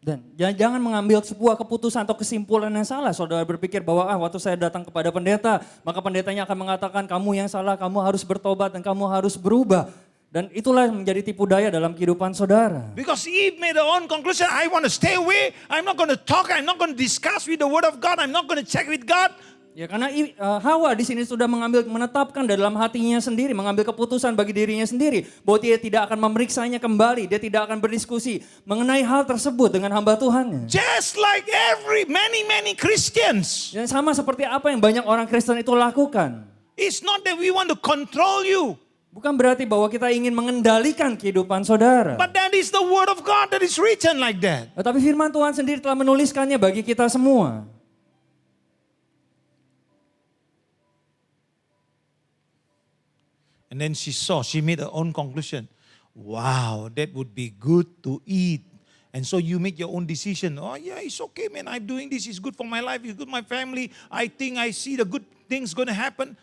Dan jangan mengambil sebuah keputusan atau kesimpulan yang salah. Saudara berpikir bahwa waktu saya datang kepada pendeta, maka pendetanya akan mengatakan kamu yang salah, kamu harus bertobat dan kamu harus berubah. Dan itulah yang menjadi tipu daya dalam kehidupan saudara. Because Eve made her own conclusion, I want to stay away, I'm not going to talk, I'm not going to discuss with the word of God, I'm not going to check with God. Ya karena Hawa di sini sudah menetapkan dalam hatinya sendiri, mengambil keputusan bagi dirinya sendiri bahwa dia tidak akan memeriksanya kembali, dia tidak akan berdiskusi mengenai hal tersebut dengan hamba Tuhannya. Just like many Christians. Dan sama seperti apa yang banyak orang Kristen itu lakukan. It's not that we want to control you. Bukan berarti bahwa kita ingin mengendalikan kehidupan saudara. But that is the word of God that is written like that. Tetapi firman Tuhan sendiri telah menuliskannya bagi kita semua. And then she made her own conclusion. Wow, that would be good to eat. And so you make your own decision. Oh yeah, it's okay man, I'm doing this, it's good for my life, it's good for my family. I think I see the good things going to happen.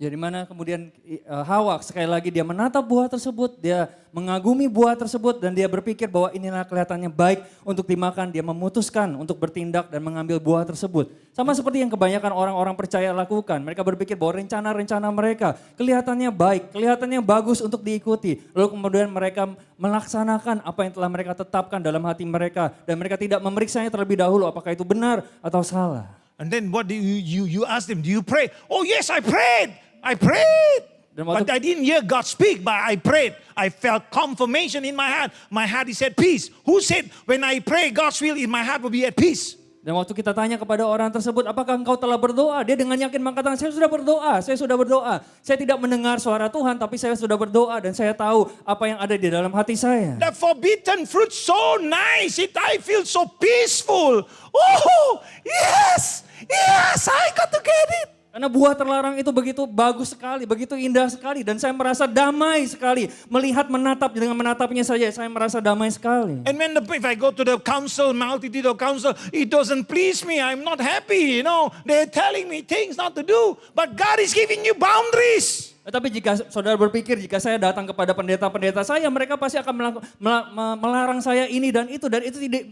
Ya dimana kemudian Hawa sekali lagi dia menatap buah tersebut, dia mengagumi buah tersebut dan dia berpikir bahwa inilah kelihatannya baik untuk dimakan. Dia memutuskan untuk bertindak dan mengambil buah tersebut. Sama seperti yang kebanyakan orang-orang percaya lakukan. Mereka berpikir bahwa rencana-rencana mereka kelihatannya baik, kelihatannya bagus untuk diikuti. Lalu kemudian mereka melaksanakan apa yang telah mereka tetapkan dalam hati mereka. Dan mereka tidak memeriksanya terlebih dahulu apakah itu benar atau salah. And then what do you ask them, do you pray? Oh yes, I prayed. But I didn't hear God speak, but I prayed. I felt confirmation in my heart. My heart is at peace. Who said when I pray God's will in my heart will be at peace? Dan waktu kita tanya kepada orang tersebut, apakah engkau telah berdoa? Dia dengan yakin mengatakan, saya sudah berdoa, saya sudah berdoa. Saya tidak mendengar suara Tuhan, tapi saya sudah berdoa dan saya tahu apa yang ada di dalam hati saya. The forbidden fruit so nice. I feel so peaceful. Oh, yes, I got to get it. Karena buah terlarang itu begitu bagus sekali, begitu indah sekali. Dan saya merasa damai sekali. Melihat menatap dengan menatapnya saja, saya merasa damai sekali. And if I go to the council, multitude of council, it doesn't please me. I'm not happy, They're telling me things not to do. But God is giving you boundaries. Tetapi jika saudara berpikir, jika saya datang kepada pendeta-pendeta saya, mereka pasti akan melarang saya ini dan itu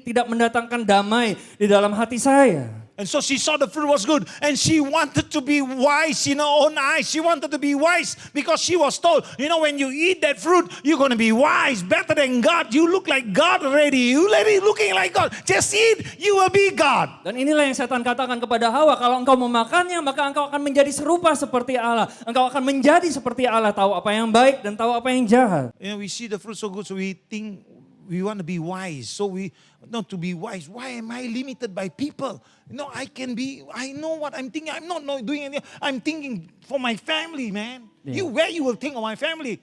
tidak mendatangkan damai di dalam hati saya. And so she saw the fruit was good and she wanted to be wise in her own eyes. She wanted to be wise because she was told, when you eat that fruit, you're going to be wise, better than God. You look like God already. You already looking like God. Just eat, you will be God. Dan inilah yang setan katakan kepada Hawa, kalau engkau memakannya, maka engkau akan menjadi serupa seperti Allah. Engkau akan menjadi seperti Allah, tahu apa yang baik dan tahu apa yang jahat. We see the fruit so good, so we think we want to be wise. So we not to be wise. Why am I limited by people? I know what I'm thinking. I'm not doing anything. I'm thinking for my family, man. Yeah. Where you will think of my family?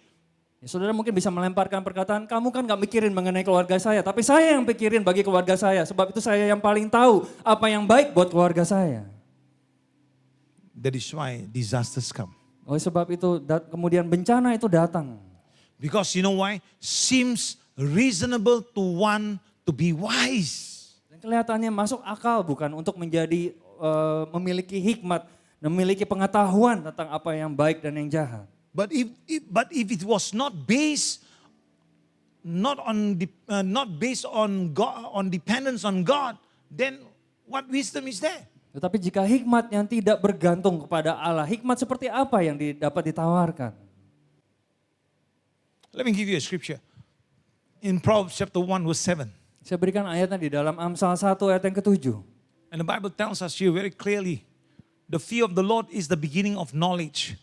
Ya, saudara mungkin bisa melemparkan perkataan, kamu kan gak mikirin mengenai keluarga saya, tapi saya yang pikirin bagi keluarga saya. Sebab itu saya yang paling tahu apa yang baik buat keluarga saya. That is why disasters come. Oleh sebab itu kemudian bencana itu datang. Because you know why? Seems reasonable to want to be wise. Dan kelihatannya masuk akal bukan untuk menjadi memiliki hikmat, memiliki pengetahuan tentang apa yang baik dan yang jahat. But if it was not based on God, on dependence on God, then what wisdom is there? Tetapi jika hikmat yang tidak bergantung kepada Allah, hikmat seperti apa yang dapat ditawarkan? Let me give you a scripture. In Proverbs chapter 1 verse 7. Saya berikan ayatnya di dalam Amsal 1 ayat yang ke-7. And the Bible tells us here very clearly, the fear of the Lord is the beginning of knowledge,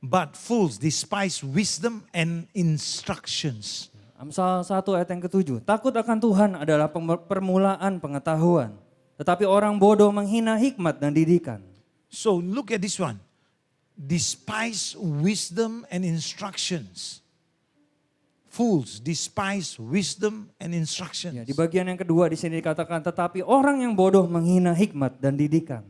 but fools despise wisdom and instructions. Amsal 1 ayat yang ke-7. Takut akan Tuhan adalah permulaan pengetahuan, tetapi orang bodoh menghina hikmat dan didikan. So look at this one. Despise wisdom and instructions. Fools despise wisdom and instructions. Ya, di bagian yang kedua di sini dikatakan, tetapi orang yang bodoh menghina hikmat dan didikan.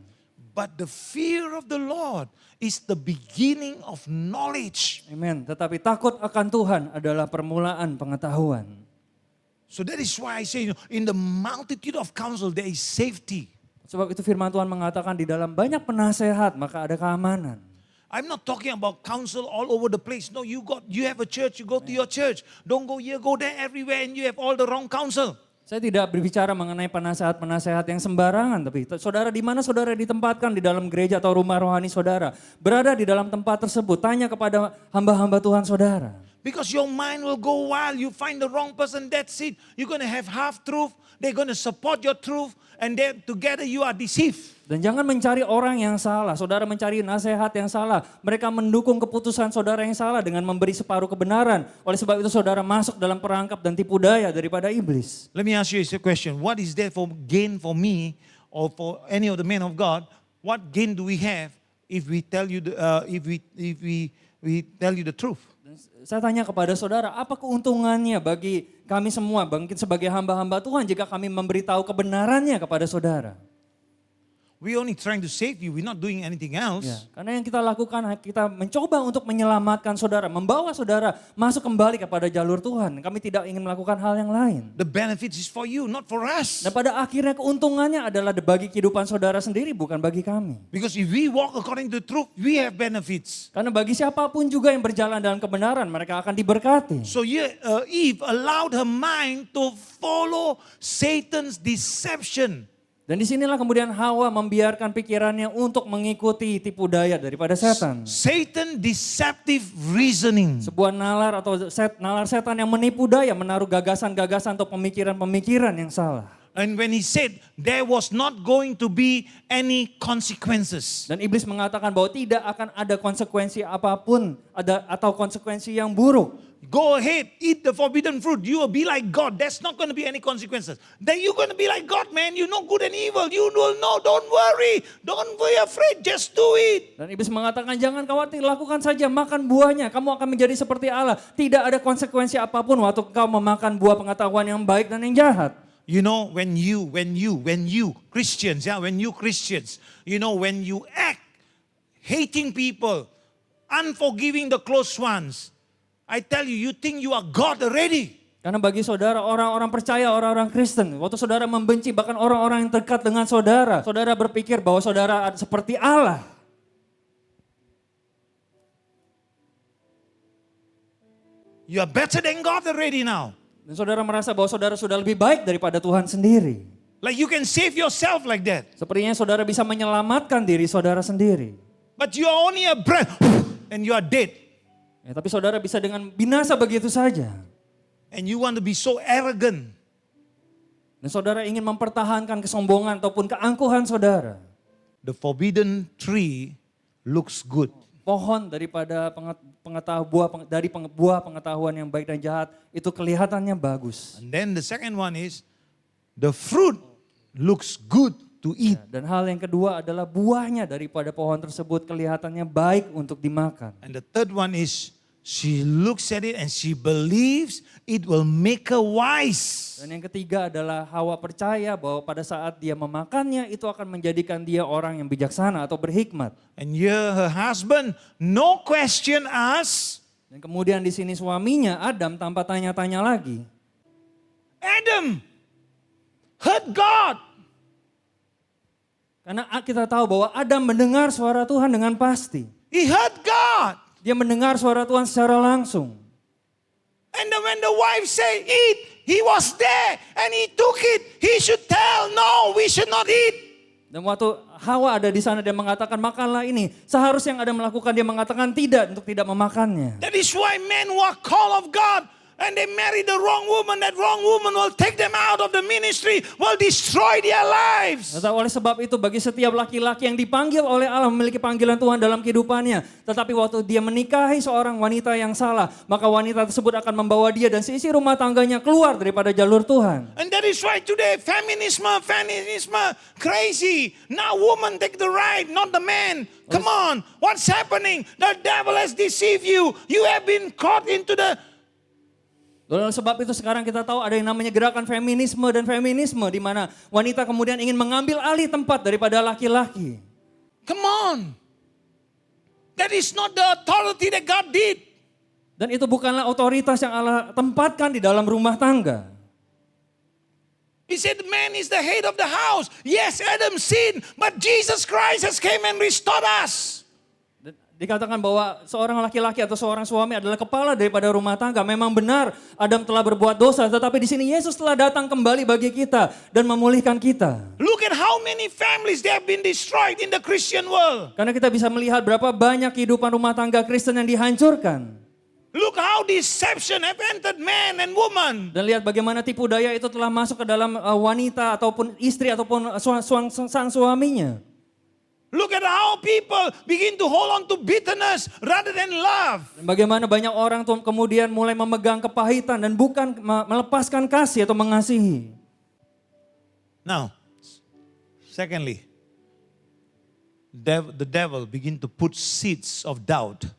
But the fear of the Lord is the beginning of knowledge. Amen. Tetapi takut akan Tuhan adalah permulaan pengetahuan. So that is why I say, in the multitude of counsel there is safety. Sebab itu firman Tuhan mengatakan di dalam banyak penasehat maka ada keamanan. I'm not talking about counsel all over the place. No, you have a church, you go to your church. Don't go here, go there, everywhere, and you have all the wrong counsel. Saya tidak berbicara mengenai penasehat-penasehat yang sembarangan, tapi saudara di mana saudara ditempatkan di dalam gereja atau rumah rohani saudara, berada di dalam tempat tersebut, tanya kepada hamba-hamba Tuhan saudara. Because your mind will go wild, you find the wrong person, that's it. You're going to have half truth, they're going to support your truth, and then together you are deceived. Dan jangan mencari orang yang salah, saudara mencari nasihat yang salah. Mereka mendukung keputusan saudara yang salah dengan memberi separuh kebenaran. Oleh sebab itu saudara masuk dalam perangkap dan tipu daya daripada iblis. Let me ask you a question. What is there for gain for me or for any of the men of God? What gain do we have if we tell you we tell you the truth? Saya tanya kepada saudara, apa keuntungannya bagi kami semua, mungkin sebagai hamba-hamba Tuhan jika kami memberitahu kebenarannya kepada saudara? We only trying to save you. We're not doing anything else. Ya, karena yang kita lakukan, kita mencoba untuk menyelamatkan saudara, membawa saudara masuk kembali kepada jalur Tuhan. Kami tidak ingin melakukan hal yang lain. The benefits is for you, not for us. Dan pada akhirnya keuntungannya adalah bagi kehidupan saudara sendiri, bukan bagi kami. Because if we walk according to the truth, we have benefits. Karena bagi siapapun juga yang berjalan dalam kebenaran, mereka akan diberkati. So Eve allowed her mind to follow Satan's deception. Dan disinilah kemudian Hawa membiarkan pikirannya untuk mengikuti tipu daya daripada setan. Satan deceptive reasoning. Sebuah nalar atau nalar setan yang menipu daya, menaruh gagasan-gagasan atau pemikiran-pemikiran yang salah. And when he said there was not going to be any consequences. Dan iblis mengatakan bahwa tidak akan ada konsekuensi apapun atau konsekuensi yang buruk. Go ahead, eat the forbidden fruit. You will be like God. There's not going to be any consequences. Then you're going to be like God, man. You know good and evil. You will know. Don't worry. Don't be afraid. Just do it. Dan iblis mengatakan jangan khawatir, lakukan saja, makan buahnya. Kamu akan menjadi seperti Allah. Tidak ada konsekuensi apapun waktu kau memakan buah pengetahuan yang baik dan yang jahat. You know, when you Christians, when you act hating people, unforgiving the close ones, I tell you, you think you are God already. Karena bagi saudara, orang-orang percaya, orang-orang Kristen, waktu saudara membenci bahkan orang-orang yang dekat dengan saudara, saudara berpikir bahwa saudara seperti Allah. You are better than God already now. Dan saudara merasa bahwa saudara sudah lebih baik daripada Tuhan sendiri. Like you can save yourself like that. Sepertinya saudara bisa menyelamatkan diri saudara sendiri. But you are only a breath and you are dead. Ya, tapi saudara bisa dengan binasa begitu saja. And you want to be so arrogant. Dan saudara ingin mempertahankan kesombongan ataupun keangkuhan saudara. The forbidden tree looks good. Pohon daripada buah pengetahuan yang baik dan jahat itu kelihatannya bagus. And then the second one is the fruit looks good to eat. Dan hal yang kedua adalah buahnya daripada pohon tersebut kelihatannya baik untuk dimakan. And the third one is she looks at it and she believes it will make her wise. Dan yang ketiga adalah Hawa percaya bahwa pada saat dia memakannya itu akan menjadikan dia orang yang bijaksana atau berhikmat. And here her husband no question asks. Dan kemudian di sini suaminya Adam tanpa tanya-tanya lagi. Adam, heard God. Karena kita tahu bahwa Adam mendengar suara Tuhan dengan pasti. He heard God. Dia mendengar suara Tuhan secara langsung. And then when the wife say eat, he was there and he took it. He should tell, no, we should not eat. Dan waktu Hawa ada di sana dia mengatakan makanlah ini. Seharusnya yang Adam melakukan dia mengatakan tidak untuk tidak memakannya. That is why men who are called of God and they marry the wrong woman, that wrong woman will take them out of the ministry, will destroy their lives. Nah, oleh sebab itu bagi setiap laki-laki yang dipanggil oleh Allah memiliki panggilan Tuhan dalam kehidupannya. Tetapi waktu dia menikahi seorang wanita yang salah, maka wanita tersebut akan membawa dia dan seisi rumah tangganya keluar daripada jalur Tuhan. And that is why today feminism crazy. Now woman take the right, not the man. Come on, what's happening? The devil has deceived you. You have been caught into the... Oleh sebab itu sekarang kita tahu ada yang namanya gerakan feminisme dan feminisme di mana wanita kemudian ingin mengambil alih tempat daripada laki-laki. Come on. That is not the authority that God did. Dan itu bukanlah otoritas yang Allah tempatkan di dalam rumah tangga. He said man is the head of the house. Yes, Adam sinned, but Jesus Christ has came and restored us. Dikatakan bahwa seorang laki-laki atau seorang suami adalah kepala daripada rumah tangga. Memang benar Adam telah berbuat dosa, tetapi di sini Yesus telah datang kembali bagi kita dan memulihkan kita. Look at how many families they have been destroyed in the Christian world. Karena kita bisa melihat berapa banyak kehidupan rumah tangga Kristen yang dihancurkan. Look how deception have entered man and woman. Dan lihat bagaimana tipu daya itu telah masuk ke dalam wanita ataupun istri ataupun sang suaminya. Look at how people begin to hold on to bitterness rather than love. Dan bagaimana banyak orang tuh kemudian mulai memegang kepahitan dan bukan melepaskan kasih atau mengasihi. Now, secondly, the devil begin to put seeds of doubt.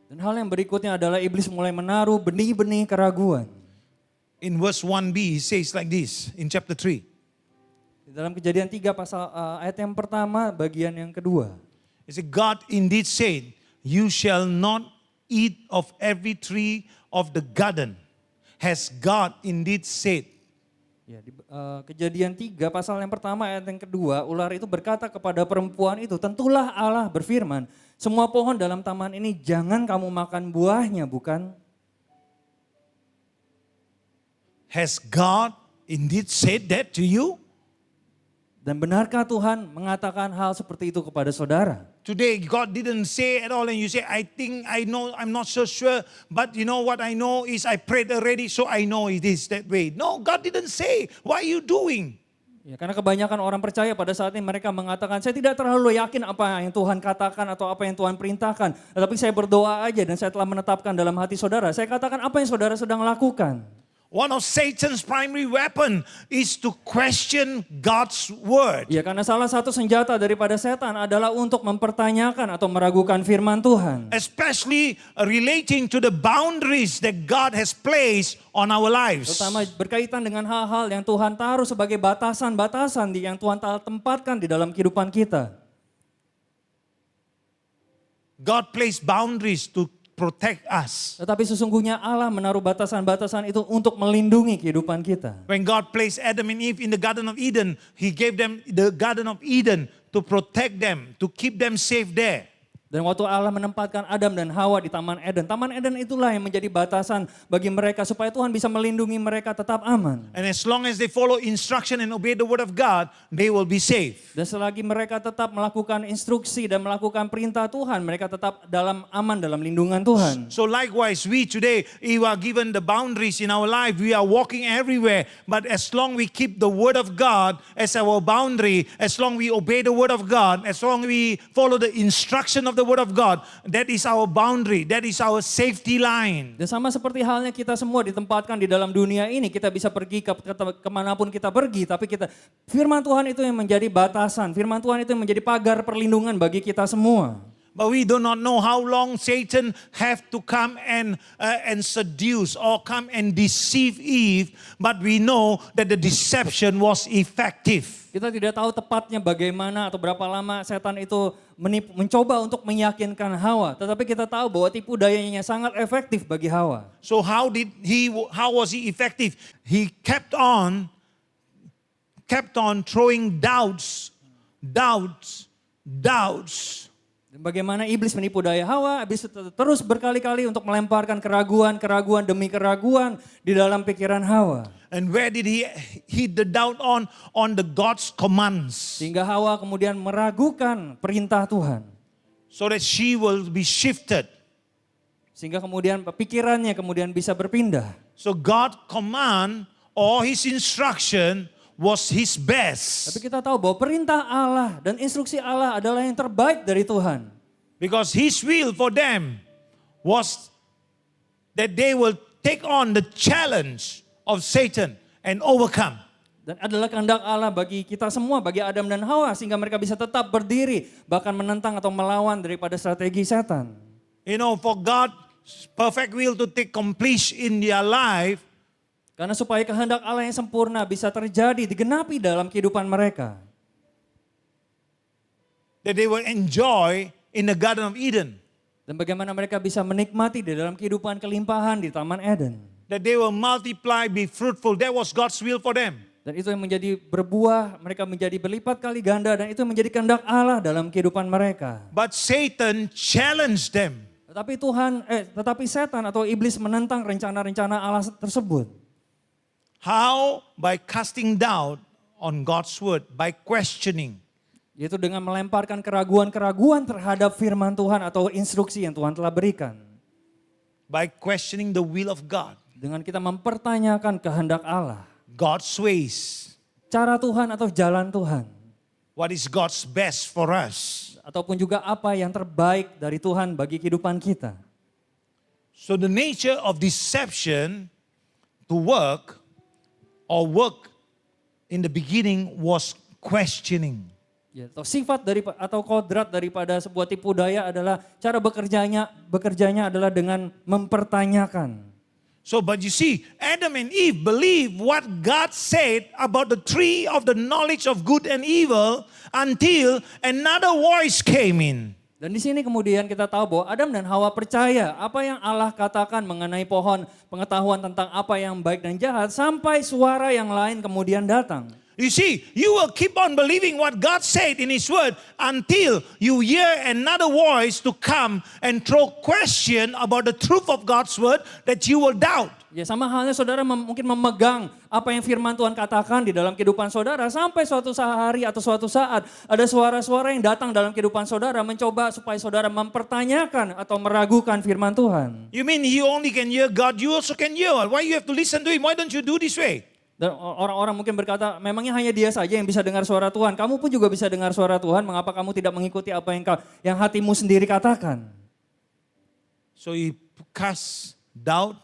Dan hal yang berikutnya adalah iblis mulai menaruh benih-benih keraguan. In verse 1b, he says like this, in chapter 3. Di dalam Kejadian 3 pasal ayat yang pertama bagian yang kedua. He said, God indeed said, you shall not eat of every tree of the garden. Has God indeed said. Ya, di Kejadian 3 pasal yang pertama ayat yang kedua, ular itu berkata kepada perempuan itu, tentulah Allah berfirman, semua pohon dalam taman ini jangan kamu makan buahnya, bukan? Has God indeed said that to you? Dan benarkah Tuhan mengatakan hal seperti itu kepada saudara? today God didn't say at all and you say, I think, I know, I'm not so sure, but you know what I know is I prayed already so I know it is that way. No, God didn't say. What are you doing? Ya, karena kebanyakan orang percaya pada saat ini mereka mengatakan, saya tidak terlalu yakin apa yang Tuhan katakan atau apa yang Tuhan perintahkan. Tetapi saya berdoa aja dan saya telah menetapkan dalam hati saudara. Saya katakan apa yang saudara sedang lakukan. One of Satan's primary weapon is to question God's word. Ya, karena salah satu senjata daripada setan adalah untuk mempertanyakan atau meragukan firman Tuhan. Especially relating to the boundaries that God has placed on our lives. Terutama berkaitan dengan hal-hal yang Tuhan taruh sebagai batasan-batasan yang Tuhan telah tempatkan di dalam kehidupan kita. God placed boundaries to protect us. Tetapi sesungguhnya Allah menaruh batasan-batasan itu untuk melindungi kehidupan kita. When God placed Adam and Eve in the Garden of Eden, He gave them the Garden of Eden to protect them, to keep them safe there. Dan waktu Allah menempatkan Adam dan Hawa di Taman Eden itulah yang menjadi batasan bagi mereka supaya Tuhan bisa melindungi mereka tetap aman. And as long as they follow instruction and obey the word of God, they will be safe. Dan selagi mereka tetap melakukan instruksi dan melakukan perintah Tuhan, mereka tetap dalam aman dalam lindungan Tuhan. So likewise, we today, we are given the boundaries in our life. We are walking everywhere. But as long we keep the word of God as our boundary, as long we obey the word of God, as long we follow the instruction of the word of God, that is our boundary, that is our safety line. Dan sama seperti halnya kita semua ditempatkan di dalam dunia ini, kita bisa pergi kemanapun kita pergi, tapi firman Tuhan itu yang menjadi batasan, firman Tuhan itu yang menjadi pagar perlindungan bagi kita semua. But we do not know how long Satan have to come and seduce or come and deceive Eve. But we know that the deception was effective. Kita tidak tahu tepatnya bagaimana atau berapa lama setan itu mencoba untuk meyakinkan Hawa. Tetapi kita tahu bahwa tipu dayanya sangat efektif bagi Hawa. So how was he effective? He kept on throwing doubts. Dan bagaimana iblis menipu daya Hawa, iblis terus berkali-kali untuk melemparkan keraguan demi keraguan di dalam pikiran Hawa. And where did he hit the doubt on the God's commands? Sehingga Hawa kemudian meragukan perintah Tuhan. So that she will be shifted. Sehingga kemudian pikirannya kemudian bisa berpindah. So God command or his instruction was his best. Tapi kita tahu bahwa perintah Allah dan instruksi Allah adalah yang terbaik dari Tuhan. Because his will for them was that they will take on the challenge of Satan and overcome. Dan adalah kehendak Allah bagi kita semua, bagi Adam dan Hawa, sehingga mereka bisa tetap berdiri, bahkan menentang atau melawan daripada strategi setan. You know, for God's perfect will to take completion in their life, karena supaya kehendak Allah yang sempurna bisa terjadi, digenapi dalam kehidupan mereka. that they will enjoy in the Garden of Eden. Dan bagaimana mereka bisa menikmati di dalam kehidupan kelimpahan di Taman Eden. That they will multiply, be fruitful. That was God's will for them. Dan itu yang menjadi berbuah, mereka menjadi berlipat kali ganda, dan itu menjadi kehendak Allah dalam kehidupan mereka. But Satan challenged them. Tetapi setan atau iblis menentang rencana-rencana Allah tersebut. How? By casting doubt on God's word, by questioning. Yaitu dengan melemparkan keraguan-keraguan terhadap firman Tuhan atau instruksi yang Tuhan telah berikan. By questioning the will of God. Dengan kita mempertanyakan kehendak Allah. God's ways. Cara Tuhan atau jalan Tuhan. What is God's best for us? Ataupun juga apa yang terbaik dari Tuhan bagi kehidupan kita. So the nature of deception to work in the beginning was questioning. Ya, atau sifat atau kodrat daripada sebuah tipu daya adalah cara bekerjanya adalah dengan mempertanyakan. So, but you see, Adam and Eve believed what God said about the tree of the knowledge of good and evil until another voice came in. Dan di sini kemudian kita tahu bahwa Adam dan Hawa percaya apa yang Allah katakan mengenai pohon pengetahuan tentang apa yang baik dan jahat sampai suara yang lain kemudian datang. You see, you will keep on believing what God said in His Word until you hear another voice to come and throw question about the truth of God's Word that you will doubt. Ya sama halnya saudara mungkin memegang apa yang firman Tuhan katakan di dalam kehidupan saudara sampai suatu hari atau suatu saat ada suara-suara yang datang dalam kehidupan saudara mencoba supaya saudara mempertanyakan atau meragukan firman Tuhan. You mean you only can hear God, you also can hear. Why you have to listen to Him? Why don't you do this way? Dan orang-orang mungkin berkata, memangnya hanya dia saja yang bisa dengar suara Tuhan. Kamu pun juga bisa dengar suara Tuhan, mengapa kamu tidak mengikuti apa yang hatimu sendiri katakan? So he casts doubt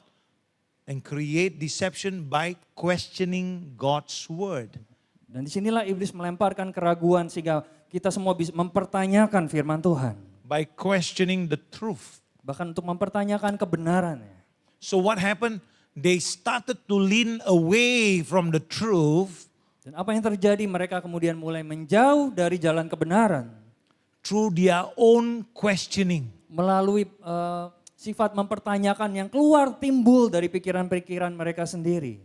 and create deception by questioning God's Word. Dan disinilah iblis melemparkan keraguan sehingga kita semua bisa mempertanyakan firman Tuhan. By questioning the truth. Bahkan untuk mempertanyakan kebenarannya. So what happened? They started to lean away from the truth. Dan apa yang terjadi? Mereka kemudian mulai menjauh dari jalan kebenaran. Through their own questioning. Melalui sifat mempertanyakan yang keluar timbul dari pikiran-pikiran mereka sendiri.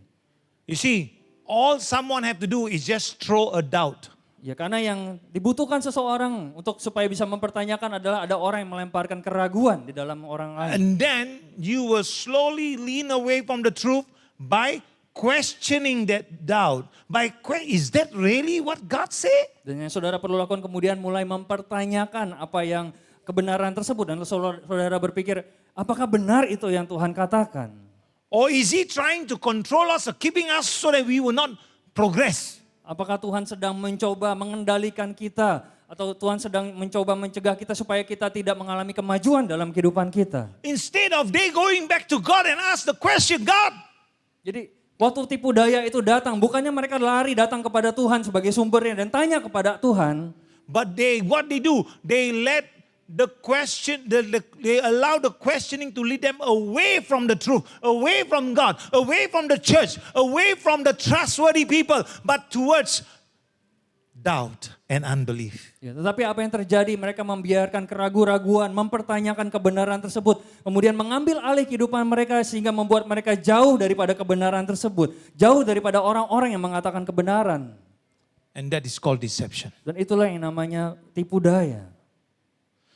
You see, all someone have to do is just throw a doubt. Ya karena yang dibutuhkan seseorang untuk supaya bisa mempertanyakan adalah ada orang yang melemparkan keraguan di dalam orang lain. And then you will slowly lean away from the truth by questioning that doubt. Is that really what God said? Dan yang saudara perlu lakukan kemudian mulai mempertanyakan apa yang kebenaran tersebut. Dan saudara berpikir, apakah benar itu yang Tuhan katakan? Or is He trying to control us or keeping us so that we will not progress? Apakah Tuhan sedang mencoba mengendalikan kita? Atau Tuhan sedang mencoba mencegah kita supaya kita tidak mengalami kemajuan dalam kehidupan kita? Instead of they going back to God and ask the question, God. Jadi waktu tipu daya itu datang, bukannya mereka lari datang kepada Tuhan sebagai sumbernya dan tanya kepada Tuhan. But what they do, they let the question, they allow the questioning to lead them away from the truth, away from God, away from the church, away from the trustworthy people, but towards doubt and unbelief. Ya, tetapi apa yang terjadi? Mereka membiarkan keraguan-raguan, mempertanyakan kebenaran tersebut, kemudian mengambil alih kehidupan mereka sehingga membuat mereka jauh daripada kebenaran tersebut, jauh daripada orang-orang yang mengatakan kebenaran. And that is called deception. Dan itulah yang namanya tipu daya.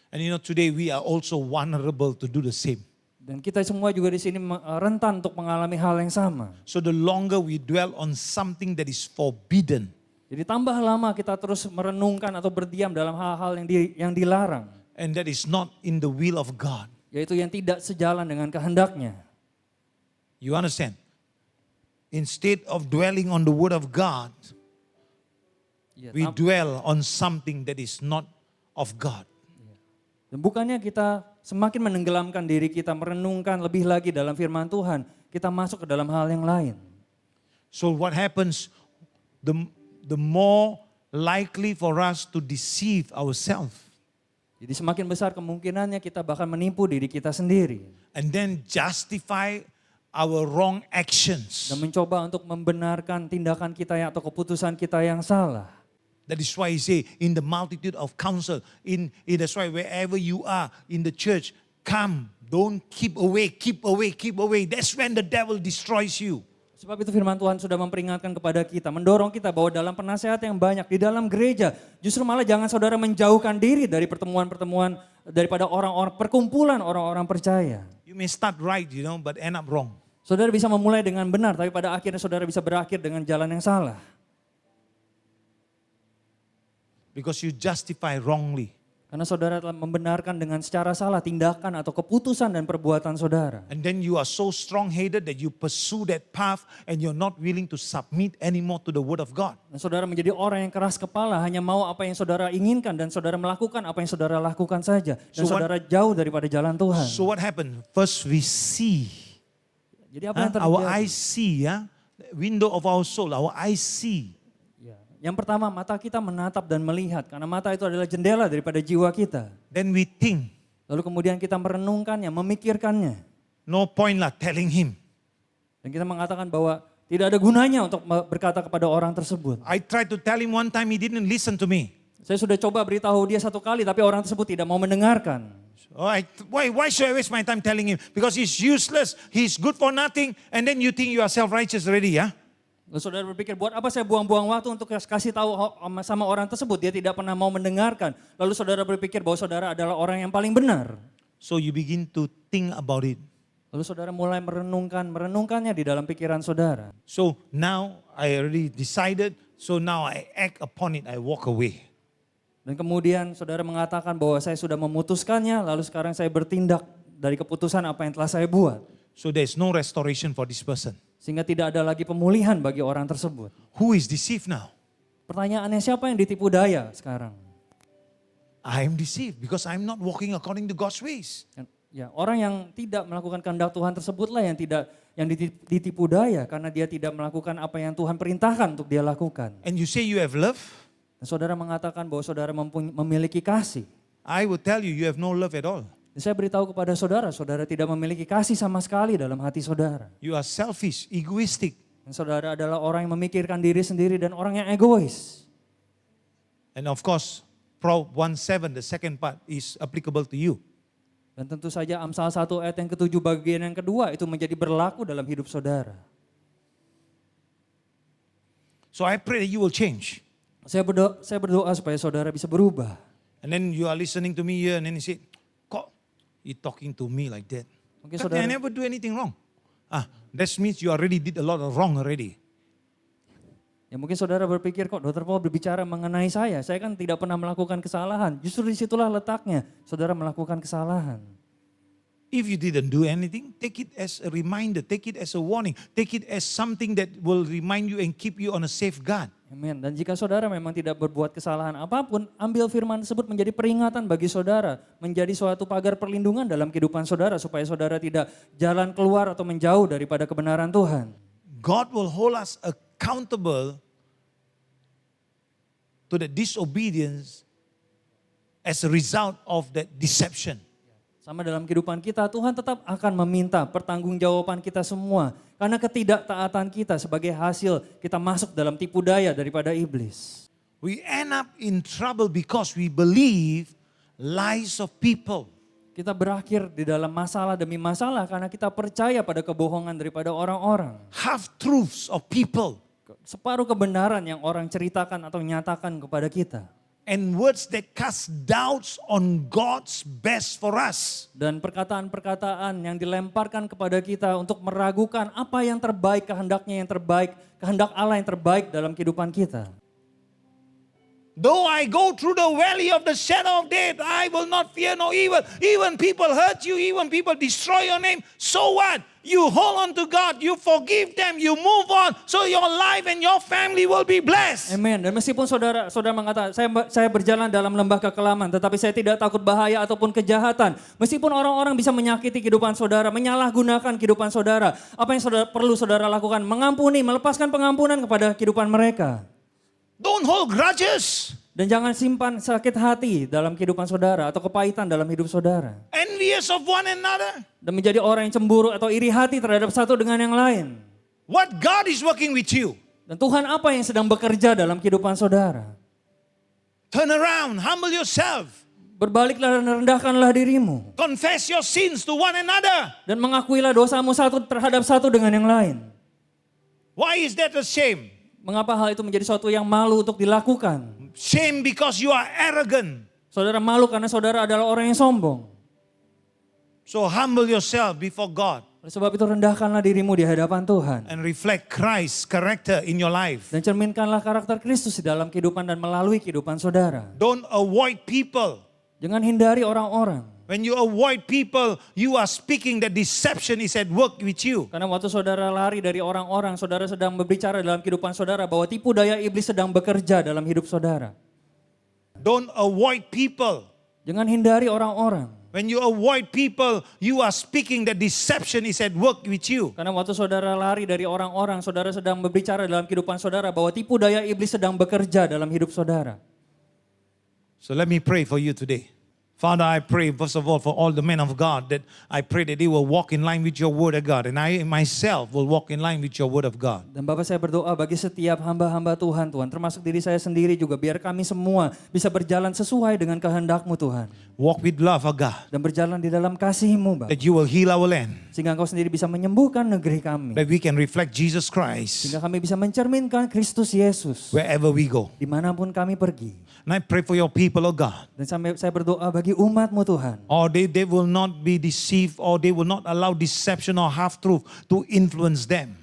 And you know, today we are also vulnerable to do the same. Dan kita semua juga di sini rentan untuk mengalami hal yang sama. So the longer we dwell on something that is forbidden, jadi tambah lama kita terus merenungkan atau berdiam dalam hal-hal yang dilarang. and that is not in the will of God. Yaitu yang tidak sejalan dengan kehendaknya. You understand? Instead of dwelling on the word of God, Ya, we dwell on something that is not of God. Dan bukannya kita semakin menenggelamkan diri kita, merenungkan lebih lagi dalam firman Tuhan, kita masuk ke dalam hal yang lain. So what happens, the more likely for us to deceive ourselves. Jadi semakin besar kemungkinannya kita bahkan menipu diri kita sendiri. And then justify our wrong actions. Dan mencoba untuk membenarkan tindakan kita atau keputusan kita yang salah. That is why he say, in the multitude of counsel, that's why wherever you are in the church, come, don't keep away, keep away, keep away. That's when the devil destroys you. Sebab itu firman Tuhan sudah memperingatkan kepada kita, mendorong kita bahwa dalam penasehat yang banyak di dalam gereja, justru malah jangan saudara menjauhkan diri dari pertemuan-pertemuan daripada orang-orang, perkumpulan orang-orang percaya. You may start right, but end up wrong. Saudara bisa memulai dengan benar, tapi pada akhirnya saudara bisa berakhir dengan jalan yang salah. Because you justify wrongly. Karena saudara telah membenarkan dengan secara salah tindakan atau keputusan dan perbuatan saudara. And then you are so strong-headed that you pursue that path and you're not willing to submit anymore to the word of God. Dan saudara menjadi orang yang keras kepala, hanya mau apa yang saudara inginkan dan saudara melakukan apa yang saudara lakukan saja. Dan saudara jauh daripada jalan Tuhan. So what happened? First we see. Jadi apa yang terjadi? Our eyes see, window of our soul, our eyes see. Yang pertama, mata kita menatap dan melihat. Karena mata itu adalah jendela daripada jiwa kita. Then we think. Lalu kemudian kita merenungkannya, memikirkannya. No point lah telling him. Dan kita mengatakan bahwa tidak ada gunanya untuk berkata kepada orang tersebut. I tried to tell him one time, he didn't listen to me. Saya sudah coba beritahu dia satu kali, tapi orang tersebut tidak mau mendengarkan. Why should I waste my time telling him? Because he's useless, he's good for nothing, and then you think you are self-righteous already, yeah? Lalu saudara berpikir, buat apa saya buang-buang waktu untuk kasih tahu sama orang tersebut? Dia tidak pernah mau mendengarkan. Lalu saudara berpikir bahwa saudara adalah orang yang paling benar. So you begin to think about it. Lalu saudara mulai merenungkannya di dalam pikiran saudara. So now I already decided, so now I act upon it, I walk away. Dan kemudian saudara mengatakan bahwa saya sudah memutuskannya, lalu sekarang saya bertindak dari keputusan apa yang telah saya buat. So there's no restoration for this person. Sehingga tidak ada lagi pemulihan bagi orang tersebut. Who is deceived now? Pertanyaannya, siapa yang ditipu daya sekarang? I am deceived because I'm not walking according to God's ways. Ya, orang yang tidak melakukan kehendak Tuhan tersebutlah yang ditipu daya karena dia tidak melakukan apa yang Tuhan perintahkan untuk dia lakukan. And you say you have love? Dan saudara mengatakan bahwa saudara memiliki kasih. I will tell you, you have no love at all. Dan saya beritahu kepada saudara, saudara tidak memiliki kasih sama sekali dalam hati saudara. You are selfish, egoistic. Dan saudara adalah orang yang memikirkan diri sendiri dan orang yang egois. And of course, Proverbs 1:7, the second part is applicable to you. Dan tentu saja Amsal 1 ayat yang ke-7 bagian yang kedua itu menjadi berlaku dalam hidup saudara. So I pray that you will change. Saya berdoa supaya saudara bisa berubah. And then you are listening to me here and then you say, kok you talking to me like that? Mungkin But saudara, I never do anything wrong. That means you already did a lot of wrong already. ya mungkin saudara berpikir kok Dr. Paul berbicara mengenai saya kan tidak pernah melakukan kesalahan. Justru disitulah letaknya, saudara melakukan kesalahan. If you didn't do anything, take it as a reminder, take it as a warning, take it as something that will remind you and keep you on a safeguard. Amin. Dan jika saudara memang tidak berbuat kesalahan apapun, ambil firman tersebut menjadi peringatan bagi saudara, menjadi suatu pagar perlindungan dalam kehidupan saudara supaya saudara tidak jalan keluar atau menjauh daripada kebenaran Tuhan. God will hold us accountable to the disobedience as a result of that deception. Sama dalam kehidupan kita, Tuhan tetap akan meminta pertanggungjawaban kita semua. Karena ketidaktaatan kita sebagai hasil kita masuk dalam tipu daya daripada iblis. We end up in trouble because we believe lies of people. Kita berakhir di dalam masalah demi masalah karena kita percaya pada kebohongan daripada orang-orang. Half-truths of people. Separuh kebenaran yang orang ceritakan atau nyatakan kepada kita. And words that cast doubts on God's best for us. Dan perkataan-perkataan yang dilemparkan kepada kita untuk meragukan apa yang terbaik, kehendaknya yang terbaik, kehendak Allah yang terbaik dalam kehidupan kita. Though I go through the valley of the shadow of death, I will not fear no evil. Even people hurt you, even people destroy your name. So what? You hold on to God, you forgive them, you move on. So your life and your family will be blessed. Amin. Dan meskipun saudara mengatakan, saya berjalan dalam lembah kekelaman, tetapi saya tidak takut bahaya ataupun kejahatan. Meskipun orang-orang bisa menyakiti kehidupan saudara, menyalahgunakan kehidupan saudara. Apa yang perlu saudara lakukan? Mengampuni, melepaskan pengampunan kepada kehidupan mereka. Don't hold grudges. Dan jangan simpan sakit hati dalam kehidupan saudara atau kepahitan dalam hidup saudara. Envious of one another. Dan menjadi orang yang cemburu atau iri hati terhadap satu dengan yang lain. What God is working with you. Dan Tuhan apa yang sedang bekerja dalam kehidupan saudara. Turn around, humble yourself. Berbaliklah dan rendahkanlah dirimu. Confess your sins to one another. Dan mengakuilah dosamu satu terhadap satu dengan yang lain. Why is that a shame? Mengapa hal itu menjadi suatu yang malu untuk dilakukan? Shame because you are arrogant. Saudara malu karena saudara adalah orang yang sombong. So humble yourself before God. Oleh sebab itu rendahkanlah dirimu di hadapan Tuhan. And reflect Christ's character in your life. Dan cerminkanlah karakter Kristus di dalam kehidupan dan melalui kehidupan saudara. Don't avoid people. Jangan hindari orang-orang. When you avoid people, you are speaking that deception is at work with you. Karena waktu saudara lari dari orang-orang, saudara sedang berbicara dalam kehidupan saudara bahwa tipu daya iblis sedang bekerja dalam hidup saudara. Don't avoid people. Jangan hindari orang-orang. When you avoid people, you are speaking that deception is at work with you. Karena waktu saudara lari dari orang-orang, saudara sedang berbicara dalam kehidupan saudara bahwa tipu daya iblis sedang bekerja dalam hidup saudara. So let me pray for you today. Father, I pray first of all for all the men of God that I pray that they will walk in line with your word of God and I myself will walk in line with your word of God. Dan Bapak saya berdoa bagi setiap hamba-hamba Tuhan, termasuk diri saya sendiri juga, biar kami semua bisa berjalan sesuai dengan kehendak-Mu Tuhan. Walk with love, O God, Dan berjalan di dalam kasih-Mu, Bapak. that you will heal our land. Sehingga Engkau sendiri bisa menyembuhkan negeri kami. that we can reflect Jesus Christ Sehingga kami bisa mencerminkan Kristus Yesus wherever we go. dimanapun kami pergi. And I pray for your people, oh God. Dan saya berdoa bagi umat-Mu Tuhan. Or they will not be deceived, or they will not allow deception or half-truth to influence them.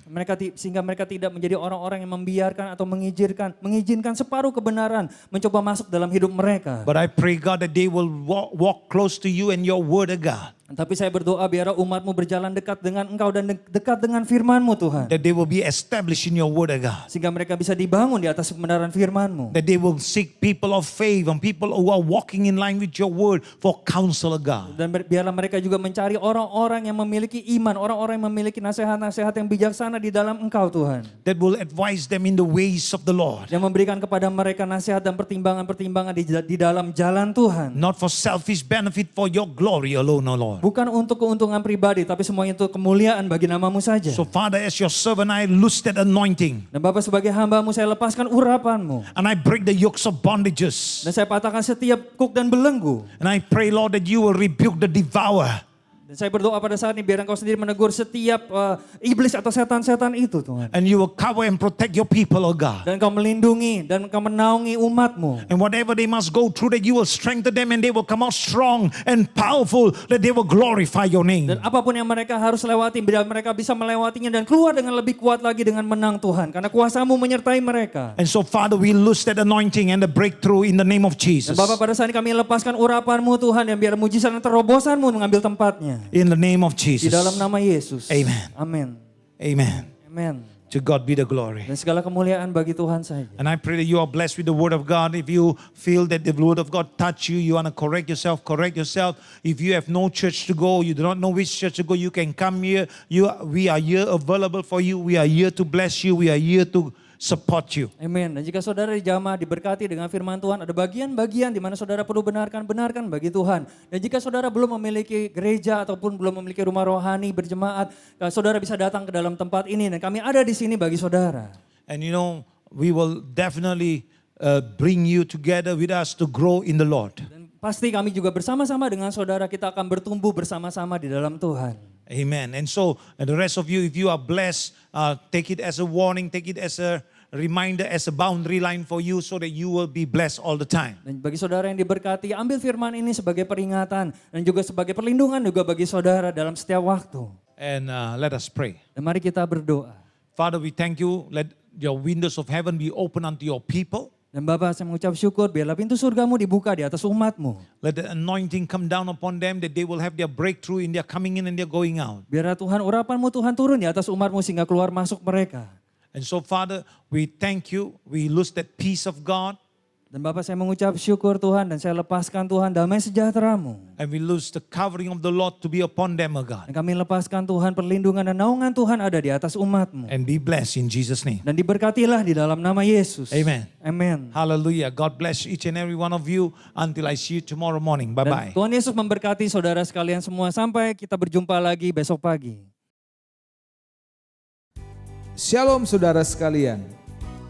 Sehingga mereka tidak menjadi orang-orang yang membiarkan atau mengizinkan separuh kebenaran mencoba masuk dalam hidup mereka. But I pray, God, that they will walk close to you and your word, oh God. Tapi saya berdoa biarlah umat-Mu berjalan dekat dengan Engkau dan dekat dengan firman-Mu Tuhan. That they will be established in your word, oh God. Sehingga mereka bisa dibangun di atas kebenaran firman-Mu. That they will seek people of faith and people who are walking in line with your word for counsel, oh God. Dan biarlah mereka juga mencari orang-orang yang memiliki iman, orang-orang yang memiliki nasihat-nasihat yang bijaksana di dalam Engkau Tuhan. That will advise them in the ways of the Lord. Yang memberikan kepada mereka nasihat dan pertimbangan-pertimbangan di dalam jalan Tuhan. Not for selfish benefit, for your glory alone, oh Lord. Bukan untuk keuntungan pribadi, tapi semuanya untuk kemuliaan bagi nama-Mu saja. So Father, as your servant, I loose that anointing. Dan Bapa sebagai hamba-Mu, saya lepaskan urapan-Mu. And I break the yokes of bondages. Dan saya patahkan setiap kuk dan belenggu. And I pray, Lord, that you will rebuke the devourer. Dan saya berdoa pada saat ini biar Engkau sendiri menegur setiap iblis atau setan-setan itu Tuhan. And you will cover and protect your people, oh God. Dan Engkau melindungi dan Engkau menaungi umat-Mu. And whatever they must go through, that you will strengthen them and they will come out strong and powerful, that they will glorify your name. Dan apapun yang mereka harus lewati, biar mereka bisa melewatinya dan keluar dengan lebih kuat lagi dengan menang Tuhan. Karena kuasa-Mu menyertai mereka. And so Father, we loose that anointing and the breakthrough in the name of Dan Jesus. Bapak pada saat ini kami lepaskan urapan-Mu Tuhan, yang biar mujizat dan terobosan-Mu mengambil tempatnya. In the name of Di Jesus. dalam nama Yesus. Amen. Amin. Amen. Amin. To God be the glory. Dan segala kemuliaan bagi Tuhan saja. And I pray that you are blessed with the word of God. If you feel that the word of God touch you, you want to correct yourself, correct yourself. If you have no church to go, you do not know which church to go, you can come here. We are here available for you. We are here to bless you. We are here to support you. Amin. Dan jika saudara di jamaah diberkati dengan firman Tuhan, ada bagian-bagian di mana saudara perlu benarkan bagi Tuhan. Dan jika saudara belum memiliki gereja ataupun belum memiliki rumah rohani berjemaat, saudara bisa datang ke dalam tempat ini dan kami ada di sini bagi saudara. And you know, we will definitely bring you together with us to grow in the Lord. Dan pasti kami juga bersama-sama dengan saudara kita akan bertumbuh bersama-sama di dalam Tuhan. Amen. And so the rest of you, if you are blessed, take it as a warning, take it as a reminder, as a boundary line for you so that you will be blessed all the time. Dan bagi saudara yang diberkati, ambil firman ini sebagai peringatan dan juga sebagai perlindungan juga bagi saudara dalam setiap waktu. And let us pray. Dan mari kita berdoa. Father, we thank you. Let your windows of heaven be open unto your people. Dan Bapa, saya mengucap syukur biarlah pintu surgamu dibuka di atas umatmu. Let the anointing come down upon them that they will have their breakthrough in their coming in and their going out. Biarlah Tuhan urapanmu Tuhan turun di atas umatmu sehingga keluar masuk mereka. And so Father, we thank you. We lose that peace of God. Dan Bapak saya mengucap syukur Tuhan dan saya lepaskan Tuhan damai sejahtera-Mu. And we lose the covering of the Lord to be upon them, O God. Dan kami lepaskan Tuhan perlindungan dan naungan Tuhan ada di atas umat-Mu. And be blessed in Jesus' name. Dan diberkatilah di dalam nama Yesus. Amen. Amen. Hallelujah. God bless each and every one of you until I see you tomorrow morning. Dan Bye-bye. Tuhan Yesus memberkati saudara sekalian semua sampai kita berjumpa lagi besok pagi. Shalom saudara sekalian.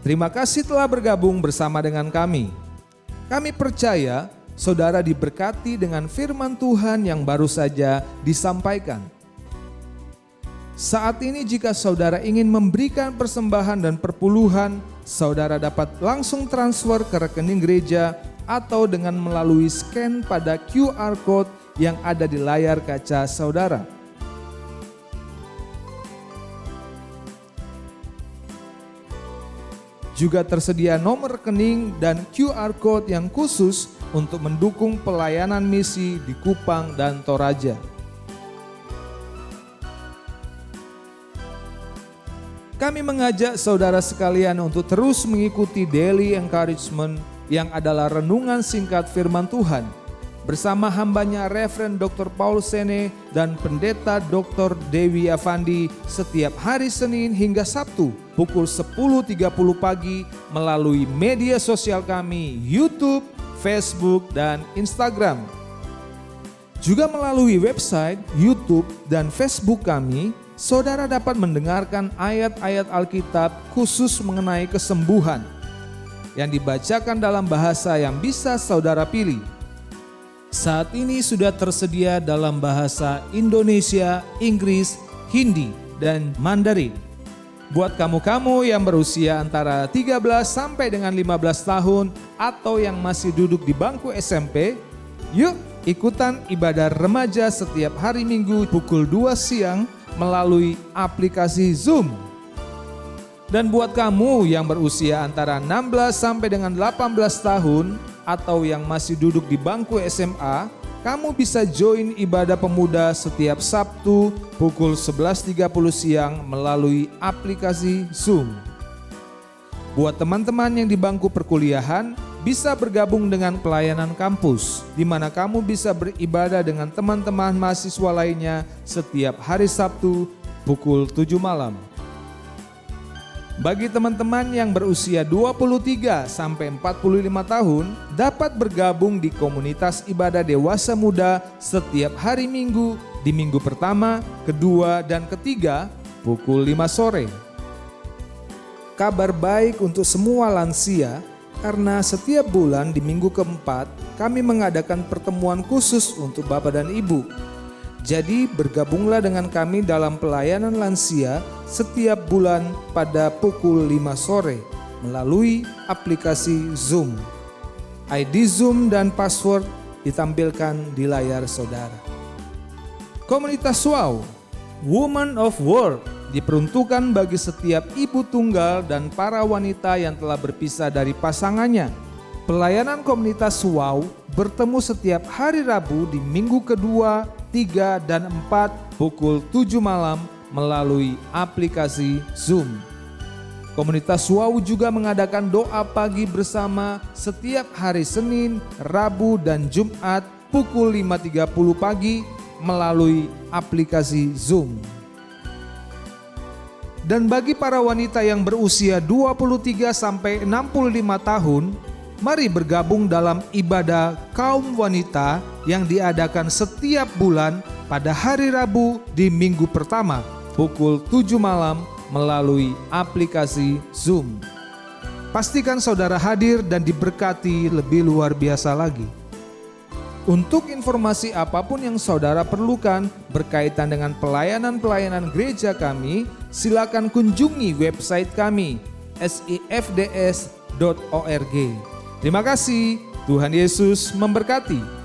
Terima kasih telah bergabung bersama dengan kami. Kami percaya saudara diberkati dengan firman Tuhan yang baru saja disampaikan. Saat ini jika saudara ingin memberikan persembahan dan perpuluhan, saudara dapat langsung transfer ke rekening gereja atau dengan melalui scan pada QR Code yang ada di layar kaca saudara. Juga tersedia nomor rekening dan QR Code yang khusus untuk mendukung pelayanan misi di Kupang dan Toraja. Kami mengajak saudara sekalian untuk terus mengikuti Daily Encouragement yang adalah renungan singkat firman Tuhan bersama hambanya Reverend Dr. Paul Sene dan Pendeta Dr. Dewi Avandi setiap hari Senin hingga Sabtu pukul 10.30 pagi melalui media sosial kami YouTube, Facebook, dan Instagram. Juga melalui website, YouTube, dan Facebook kami, saudara dapat mendengarkan ayat-ayat Alkitab khusus mengenai kesembuhan yang dibacakan dalam bahasa yang bisa saudara pilih. Saat ini sudah tersedia dalam bahasa Indonesia, Inggris, Hindi, dan Mandarin. Buat kamu-kamu yang berusia antara 13 sampai dengan 15 tahun atau yang masih duduk di bangku SMP, yuk ikutan ibadah remaja setiap hari Minggu pukul 2 siang melalui aplikasi Zoom. Dan buat kamu yang berusia antara 16 sampai dengan 18 tahun atau yang masih duduk di bangku SMA, kamu bisa join ibadah pemuda setiap Sabtu pukul 11.30 siang melalui aplikasi Zoom. Buat teman-teman yang di bangku perkuliahan, bisa bergabung dengan pelayanan kampus, di mana kamu bisa beribadah dengan teman-teman mahasiswa lainnya setiap hari Sabtu pukul 7 malam. Bagi teman-teman yang berusia 23 sampai 45 tahun dapat bergabung di komunitas ibadah dewasa muda setiap hari Minggu di minggu pertama, kedua, dan ketiga pukul 5 sore. Kabar baik untuk semua lansia karena setiap bulan di minggu keempat kami mengadakan pertemuan khusus untuk Bapak dan Ibu. Jadi bergabunglah dengan kami dalam pelayanan lansia setiap bulan pada pukul 5 sore melalui aplikasi Zoom. ID Zoom dan password ditampilkan di layar saudara. Komunitas Wow, Woman of World diperuntukkan bagi setiap ibu tunggal dan para wanita yang telah berpisah dari pasangannya. Pelayanan komunitas Wow bertemu setiap hari Rabu di minggu kedua, 3 dan 4 pukul 7 malam melalui aplikasi Zoom. Komunitas Wow juga mengadakan doa pagi bersama setiap hari Senin, Rabu, dan Jumat pukul 5.30 pagi melalui aplikasi Zoom. Dan bagi para wanita yang berusia 23 sampai 65 tahun, mari bergabung dalam ibadah kaum wanita yang diadakan setiap bulan pada hari Rabu di minggu pertama pukul 7 malam melalui aplikasi Zoom. Pastikan saudara hadir dan diberkati lebih luar biasa lagi. Untuk informasi apapun yang saudara perlukan berkaitan dengan pelayanan-pelayanan gereja kami, silakan kunjungi website kami sifds.org. Terima kasih, Tuhan Yesus memberkati.